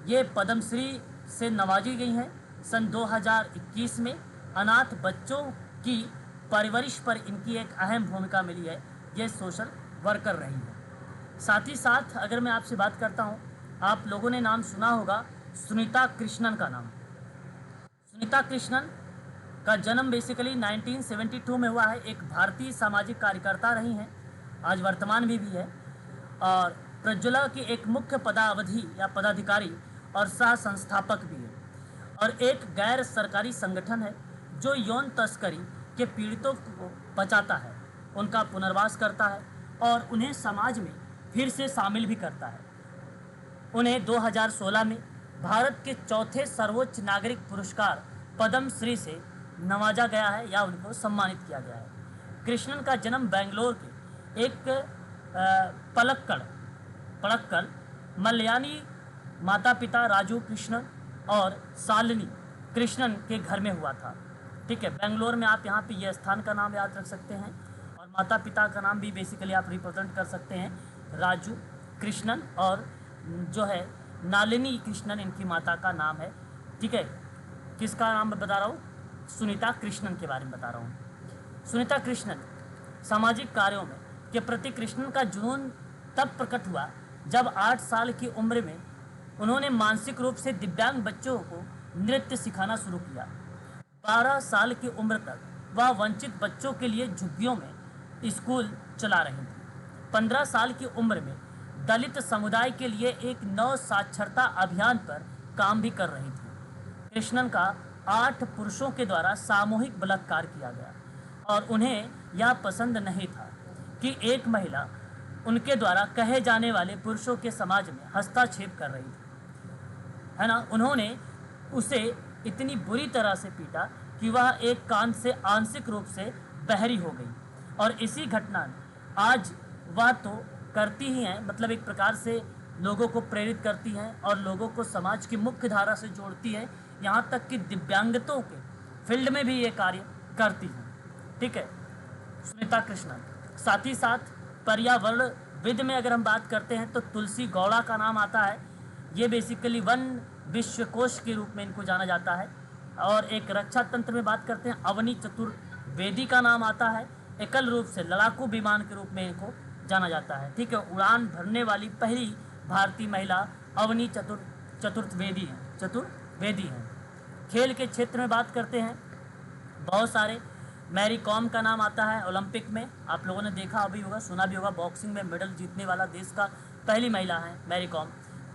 ये पद्मश्री से नवाजी गई हैं। सन 2021 में अनाथ बच्चों की परवरिश पर इनकी एक अहम भूमिका मिली है, ये सोशल वर्कर रही है। साथ ही साथ अगर मैं आपसे बात करता हूँ, आप लोगों ने नाम सुना होगा सुनीता कृष्णन का नाम। सुनीता कृष्णन का जन्म बेसिकली 1972 में हुआ है। एक भारतीय सामाजिक कार्यकर्ता रही हैं, आज वर्तमान में भी है, और प्रज्वला की एक मुख्य पदावधि या पदाधिकारी और सह संस्थापक भी है। और एक गैर सरकारी संगठन है जो यौन तस्करी के पीड़ितों को बचाता है, उनका पुनर्वास करता है और उन्हें समाज में फिर से शामिल भी करता है। उन्हें 2016 में भारत के चौथे सर्वोच्च नागरिक पुरस्कार पद्म श्री से नवाजा गया है या उनको सम्मानित किया गया है। कृष्णन का जन्म बेंगलोर के एक पलक्कड़ मलयानी माता पिता राजू कृष्णन और शालिनी कृष्णन के घर में हुआ था। ठीक है, बेंगलोर में आप यहाँ पे ये स्थान का नाम याद रख सकते हैं और माता पिता का नाम भी बेसिकली आप रिप्रेजेंट कर सकते हैं, राजू कृष्णन और जो है नालिनी कृष्णन इनकी माता का नाम है। ठीक है, किसका नाम मैं बता रहा हूँ? सुनीता कृष्णन के बारे में बता रहा हूँ। सुनीता कृष्णन सामाजिक कार्यों में के प्रति कृष्णन का जुनून तब प्रकट हुआ जब 8 साल की उम्र में उन्होंने मानसिक रूप से दिव्यांग बच्चों को नृत्य सिखाना शुरू किया। 12 साल की उम्र तक वह वंचित बच्चों के लिए झुग्गियों में स्कूल चला रही थी। 15 साल की उम्र में दलित समुदाय के लिए एक नव साक्षरता अभियान पर काम भी कर रही थी। कृष्णन का 8 पुरुषों के द्वारा सामूहिक बलात्कार किया गया और उन्हें यह पसंद नहीं था कि एक महिला उनके द्वारा कहे जाने वाले पुरुषों के समाज में हस्तक्षेप कर रही थी, है ना। उन्होंने उसे इतनी बुरी तरह से पीटा कि वह एक कान से आंशिक रूप से बहरी हो गई। और इसी घटना ने आज वह तो करती ही हैं, मतलब एक प्रकार से लोगों को प्रेरित करती हैं और लोगों को समाज की मुख्य धारा से जोड़ती है, यहाँ तक कि दिव्यांगतों के फील्ड में भी ये कार्य करती हैं। ठीक है, सुनीता कृष्णन। साथ ही साथ पर्यावरणविद में अगर हम बात करते हैं तो तुलसी गौड़ा का नाम आता है। ये बेसिकली वन विश्वकोश के रूप में इनको जाना जाता है। और एक रक्षा तंत्र में बात करते हैं, अवनी चतुर्वेदी का नाम आता है। एकल रूप से लड़ाकू विमान के रूप में इनको जाना जाता है। ठीक है, उड़ान भरने वाली पहली भारतीय महिला अवनी चतुर्वेदी हैं। खेल के क्षेत्र में बात करते हैं, बहुत सारे, मैरी कॉम का नाम आता है। ओलंपिक में आप लोगों ने देखा अभी होगा, सुना भी होगा, बॉक्सिंग में मेडल जीतने वाला देश का पहली महिला है मैरी कॉम।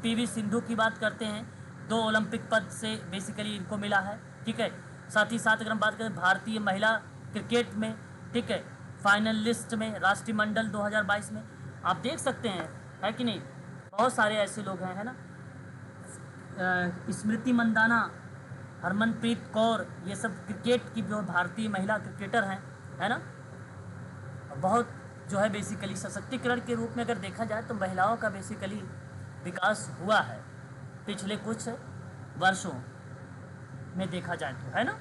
पीवी सिंधु की बात करते हैं, 2 ओलंपिक पद से बेसिकली इनको मिला है। ठीक है, साथ ही साथ अगर हम बात करें भारतीय महिला क्रिकेट में, ठीक है, फाइनलिस्ट में राष्ट्रमंडल 2022 में आप देख सकते हैं, है कि नहीं, बहुत सारे ऐसे लोग हैं, है ना। स्मृति मंदाना, हरमनप्रीत कौर, ये सब क्रिकेट की जो भारतीय महिला क्रिकेटर हैं, है ना। बहुत जो है बेसिकली सशक्तिकरण के रूप में अगर देखा जाए तो महिलाओं का बेसिकली विकास हुआ है पिछले कुछ वर्षों में देखा जाए तो, है ना।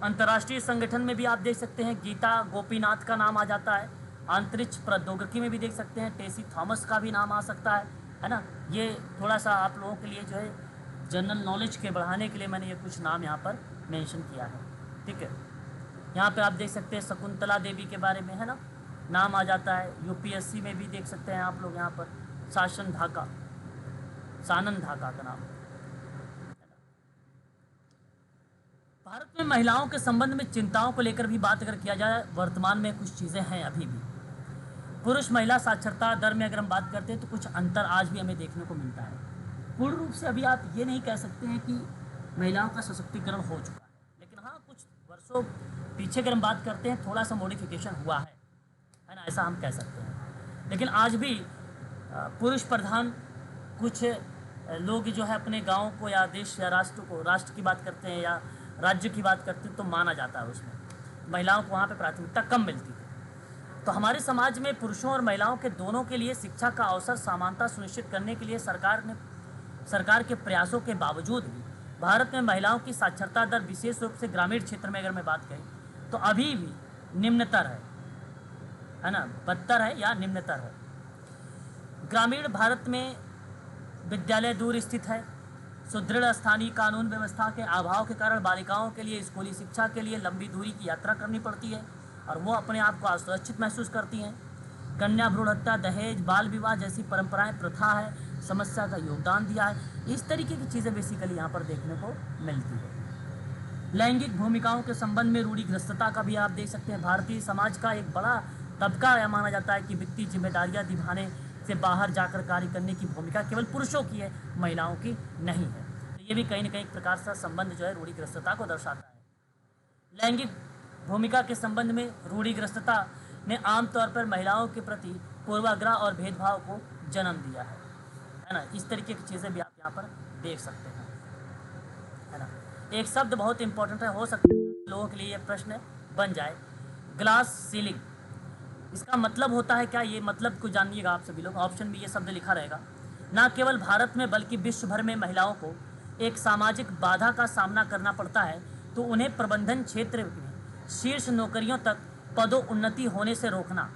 अंतर्राष्ट्रीय संगठन में भी आप देख सकते हैं, गीता गोपीनाथ का नाम आ जाता है। अंतरिक्ष प्रौद्योगिकी में भी देख सकते हैं, टेसी थॉमस का भी नाम आ सकता है ना। ये थोड़ा सा आप लोगों के लिए जो है जनरल नॉलेज के बढ़ाने के लिए मैंने ये कुछ नाम यहाँ पर मेंशन किया है। ठीक है, यहाँ पे आप देख सकते हैं शकुंतला देवी के बारे में, है ना, नाम आ जाता है। यूपीएससी में भी देख सकते हैं आप लोग यहाँ पर सानंद ढाका का नाम। भारत में महिलाओं के संबंध में चिंताओं को लेकर भी बात अगर किया जाए, वर्तमान में कुछ चीज़ें हैं अभी भी। पुरुष महिला साक्षरता दर में अगर हम बात करते हैं तो कुछ अंतर आज भी हमें देखने को मिलता है। पूर्ण रूप से अभी आप ये नहीं कह सकते हैं कि महिलाओं का सशक्तिकरण हो चुका है, लेकिन हाँ कुछ वर्षों पीछे अगर हम बात करते हैं थोड़ा सा मॉडिफिकेशन हुआ है ना, ऐसा हम कह सकते हैं। लेकिन आज भी पुरुष प्रधान कुछ लोग जो है अपने गाँव को या देश या राष्ट्र की बात करते हैं या राज्य की बात करते हैं तो माना जाता है, उसमें महिलाओं को वहाँ पे प्राथमिकता कम मिलती है। तो हमारे समाज में पुरुषों और महिलाओं के दोनों के लिए शिक्षा का अवसर समानता सुनिश्चित करने के लिए सरकार के प्रयासों के बावजूद भी भारत में महिलाओं की साक्षरता दर विशेष रूप से ग्रामीण क्षेत्र में अगर मैं बात करूँ तो अभी भी निम्नतर है ना, बदतर है या निम्नतर है। ग्रामीण भारत में विद्यालय दूर स्थित है। सुदृढ़ स्थानीय कानून व्यवस्था के अभाव के कारण बालिकाओं के लिए स्कूली शिक्षा के लिए लंबी दूरी की यात्रा करनी पड़ती है। और वो अपने आप को असुरक्षित महसूस करती हैं। कन्या भ्रूण हत्या, दहेज, बाल विवाह जैसी परंपराएं, प्रथा है, समस्या का योगदान दिया है। इस तरीके की चीज़ें बेसिकली यहाँ पर देखने को मिलती है। लैंगिक भूमिकाओं के संबंध में रूढ़िग्रस्तता का भी आप देख सकते हैं। भारतीय समाज का एक बड़ा तबका यह माना जाता है कि व्यक्ति जिम्मेदारियां निभाने से बाहर जाकर कार्य करने की भूमिका केवल पुरुषों की है, महिलाओं की नहीं है। तो ये भी कहीं ना कहीं एक प्रकार से संबंध जो है रूढ़िग्रस्तता को दर्शाता है। लैंगिक भूमिका के संबंध में रूढ़िग्रस्तता ने आमतौर पर महिलाओं के प्रति पूर्वाग्रह और भेदभाव को जन्म दिया है ना। इस तरीके की चीज़ें भी आप यहाँ पर देख सकते हैं, है ना। एक शब्द बहुत इंपॉर्टेंट है, हो सकता है लोगों के लिए ये प्रश्न बन जाए, ग्लास सीलिंग। इसका मतलब होता है क्या, ये मतलब को जानिएगा आप सभी लोग। ऑप्शन में ये शब्द लिखा रहेगा। न केवल भारत में बल्कि विश्व भर में महिलाओं को एक सामाजिक बाधा का सामना करना पड़ता है, तो उन्हें प्रबंधन क्षेत्र में शीर्ष नौकरियों तक पदोन्नति होने से रोकना।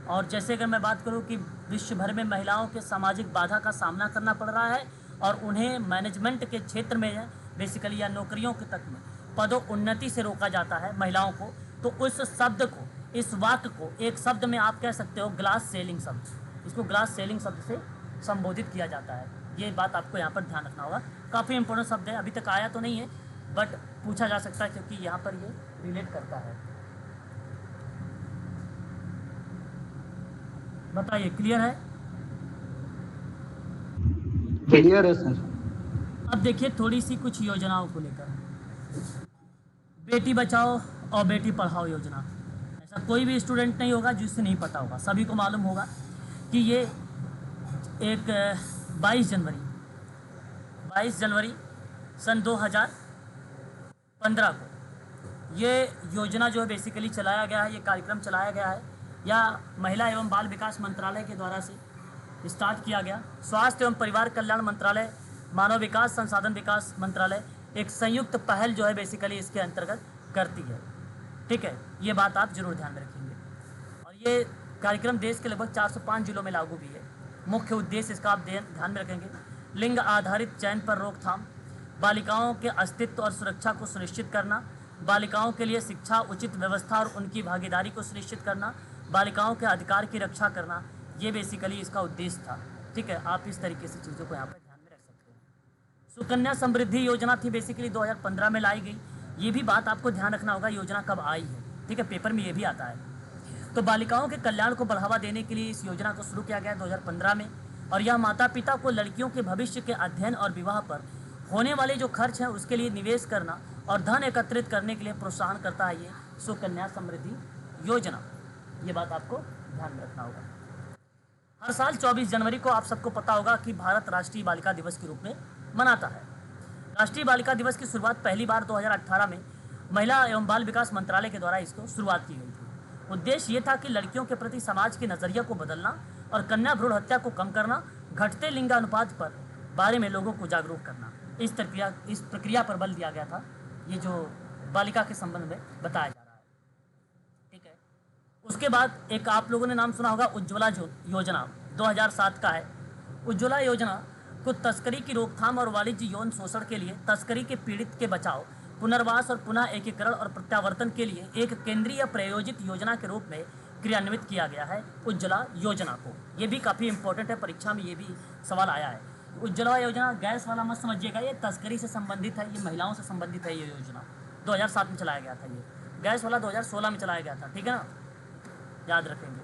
और जैसे अगर मैं बात करूं कि विश्व भर में महिलाओं के सामाजिक बाधा का सामना करना पड़ रहा है और उन्हें मैनेजमेंट के क्षेत्र में बेसिकली या नौकरियों के तक में पदोन्नति से रोका जाता है महिलाओं को, तो उस शब्द को, इस वाक्य को एक शब्द में आप कह सकते हो ग्लास सेलिंग शब्द। इसको ग्लास सेलिंग शब्द से संबोधित किया जाता है। ये बात आपको यहाँ पर ध्यान रखना होगा। काफ़ी इंपॉर्टेंट शब्द है, अभी तक आया तो नहीं है बट पूछा जा सकता है क्योंकि यहाँ पर ये रिलेट करता है। बताइए, क्लियर है? क्लियर है सर। अब देखिए थोड़ी सी कुछ योजनाओं को लेकर। बेटी बचाओ और बेटी पढ़ाओ योजना, ऐसा कोई भी स्टूडेंट नहीं होगा जिससे नहीं पता होगा, सभी को मालूम होगा कि ये एक 22 जनवरी सन 2015 को ये योजना जो है बेसिकली चलाया गया है, ये कार्यक्रम चलाया गया है या महिला एवं बाल विकास मंत्रालय के द्वारा से स्टार्ट किया गया। स्वास्थ्य एवं परिवार कल्याण मंत्रालय, मानव विकास संसाधन विकास मंत्रालय एक संयुक्त पहल जो है बेसिकली इसके अंतर्गत करती है। ठीक है, ये बात आप जरूर ध्यान में रखेंगे। और ये कार्यक्रम देश के लगभग 405 जिलों में लागू भी है। मुख्य उद्देश्य इसका आप ध्यान में रखेंगे, लिंग आधारित चयन पर रोकथाम, बालिकाओं के अस्तित्व और सुरक्षा को सुनिश्चित करना, बालिकाओं के लिए शिक्षा, उचित व्यवस्था और उनकी भागीदारी को सुनिश्चित करना, बालिकाओं के अधिकार की रक्षा करना, ये बेसिकली इसका उद्देश्य था। ठीक है, आप इस तरीके से चीज़ों को यहाँ पर ध्यान में रख सकते हैं। सुकन्या समृद्धि योजना थी बेसिकली 2015 में लाई गई। ये भी बात आपको ध्यान रखना होगा योजना कब आई है। ठीक है, पेपर में ये भी आता है। तो बालिकाओं के कल्याण को बढ़ावा देने के लिए इस योजना को शुरू किया गया 2015 में, और यह माता पिता को लड़कियों के भविष्य के अध्ययन और विवाह पर होने वाले जो खर्च हैं उसके लिए निवेश करना और धन एकत्रित करने के लिए प्रोत्साहन करता है ये सुकन्या समृद्धि योजना। ये बात आपको ध्यान में रखना होगा। हर साल 24 जनवरी को आप सबको पता होगा कि भारत राष्ट्रीय बालिका दिवस के रूप में मनाता है। राष्ट्रीय बालिका दिवस की शुरुआत पहली बार 2018 में महिला एवं बाल विकास मंत्रालय के द्वारा इसको शुरुआत की गई थी। उद्देश्य ये था कि लड़कियों के प्रति समाज के नज़रिया को बदलना और कन्या भ्रूण हत्या को कम करना, घटते लिंगानुपात पर बारे में लोगों को जागरूक करना। इस प्रक्रिया पर बल दिया गया था, ये जो बालिका के संबंध में बताया जा रहा है। ठीक है, उसके बाद एक आप लोगों ने नाम सुना होगा उज्ज्वला योजना, 2007 का है। उज्ज्वला योजना को तस्करी की रोकथाम और वाणिज्य यौन शोषण के लिए, तस्करी के पीड़ित के बचाव, पुनर्वास और पुनः एकीकरण और प्रत्यावर्तन के लिए एक केंद्रीय प्रायोजित योजना के रूप में क्रियान्वित किया गया है उज्ज्वला योजना को। ये भी काफ़ी इंपॉर्टेंट है, परीक्षा में ये भी सवाल आया है। उज्ज्वला योजना गैस वाला मत समझिएगा, ये तस्करी से संबंधित है, ये महिलाओं से संबंधित है। ये योजना 2007 में चलाया गया था, ये गैस वाला 2016 में चलाया गया था। ठीक है ना, याद रखेंगे।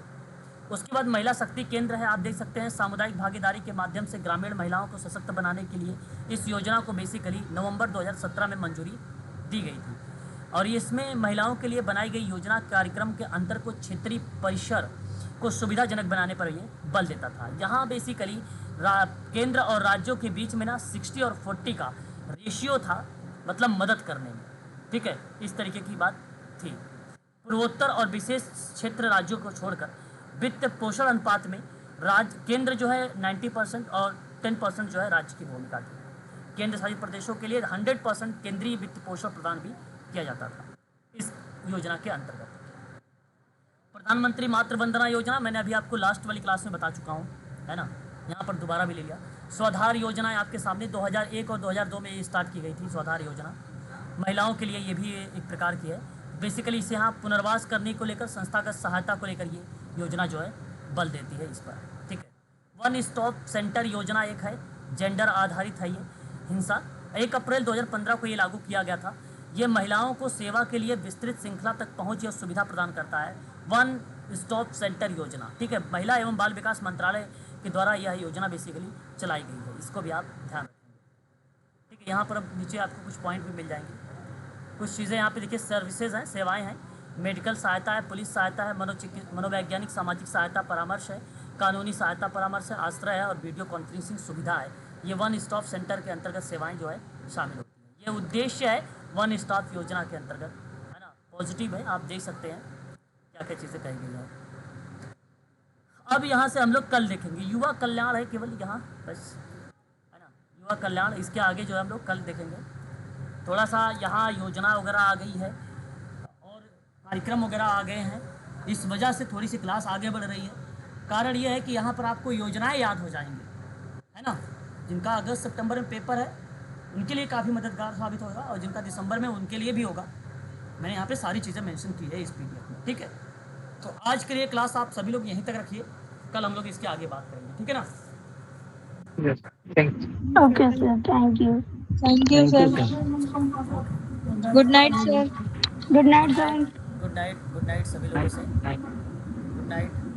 उसके बाद महिला शक्ति केंद्र है, आप देख सकते हैं। सामुदायिक भागीदारी के माध्यम से ग्रामीण महिलाओं को सशक्त बनाने के लिए इस योजना को बेसिकली नवंबर 2017 में मंजूरी दी गई थी। और इसमें महिलाओं के लिए बनाई गई योजना कार्यक्रम के अंतर को क्षेत्रीय परिसर को सुविधाजनक बनाने पर ये बल देता था। यहाँ बेसिकली केंद्र और राज्यों के बीच में ना 60 और 40 का रेशियो था, मतलब मदद करने में। ठीक है, इस तरीके की बात थी। पूर्वोत्तर और विशेष क्षेत्र राज्यों को छोड़कर वित्त पोषण अनुपात में केंद्र जो है 90% और 10% जो है राज्य की भूमिका थी। केंद्र शासित प्रदेशों के लिए 100% केंद्रीय वित्त पोषण प्रदान भी किया जाता था इस योजना के अंतर्गत। प्रधानमंत्री मातृ वंदना योजना मैंने अभी आपको लास्ट वाली क्लास में बता चुका हूँ, है ना, यहाँ पर दोबारा भी ले लिया। स्वाधार योजना है आपके सामने, 2001 और 2002 में ये स्टार्ट की गई थी। स्वाधार योजना महिलाओं के लिए ये भी एक प्रकार की है। बेसिकली इसे यहाँ पुनर्वास करने को लेकर, संस्थागत सहायता को लेकर ये योजना जो है बल देती है इस पर। ठीक है, वन स्टॉप सेंटर योजना एक है, जेंडर आधारित है ये हिंसा। 1 अप्रैल 2015 को ये लागू किया गया था। ये महिलाओं को सेवा के लिए विस्तृत श्रृंखला तक पहुँच और सुविधा प्रदान करता है, वन स्टॉप सेंटर योजना। ठीक है, महिला एवं बाल विकास मंत्रालय के द्वारा यह योजना बेसिकली चलाई गई है, इसको भी आप ध्यान रखेंगे। ठीक है, यहाँ पर अब नीचे आपको कुछ पॉइंट भी मिल जाएंगे। कुछ चीज़ें यहाँ पे देखिए, सर्विसेज हैं, सेवाएं हैं, मेडिकल सहायता है, पुलिस सहायता है, मनोवैज्ञानिक सामाजिक सहायता परामर्श है, कानूनी सहायता परामर्श है, आश्रय है और वीडियो कॉन्फ्रेंसिंग सुविधा है। ये वन स्टॉप सेंटर के अंतर्गत सेवाएं जो है शामिल होती हैं। ये उद्देश्य है वन स्टॉप योजना के अंतर्गत, है ना। पॉजिटिव है, आप देख सकते हैं क्या क्या चीज़ें कही गई है। अब यहाँ से हम लोग कल देखेंगे, युवा कल्याण है केवल यहाँ बस, है ना, युवा कल्याण। इसके आगे जो है हम लोग कल देखेंगे। थोड़ा सा यहाँ योजना वगैरह आ गई है और कार्यक्रम वगैरह आ गए हैं, इस वजह से थोड़ी सी क्लास आगे बढ़ रही है। कारण ये है कि यहाँ पर आपको योजनाएं याद हो जाएंगी, है ना। जिनका अगस्त सितंबर में पेपर है उनके लिए काफ़ी मददगार साबित होगा, और जिनका दिसंबर में उनके लिए भी होगा। मैंने यहाँ पे सारी चीज़ें मेंशन की है इस पीडीएफ में। ठीक है, तो आज के लिए क्लास आप सभी लोग यहीं तक रखिए, कल हम लोग इसके आगे बात करेंगे। ठीक है ना। Yes. Thank you. Okay sir, thank you. Thank you sir. Good night sir. Good night sir. Good night सभी लोगों से। Good night.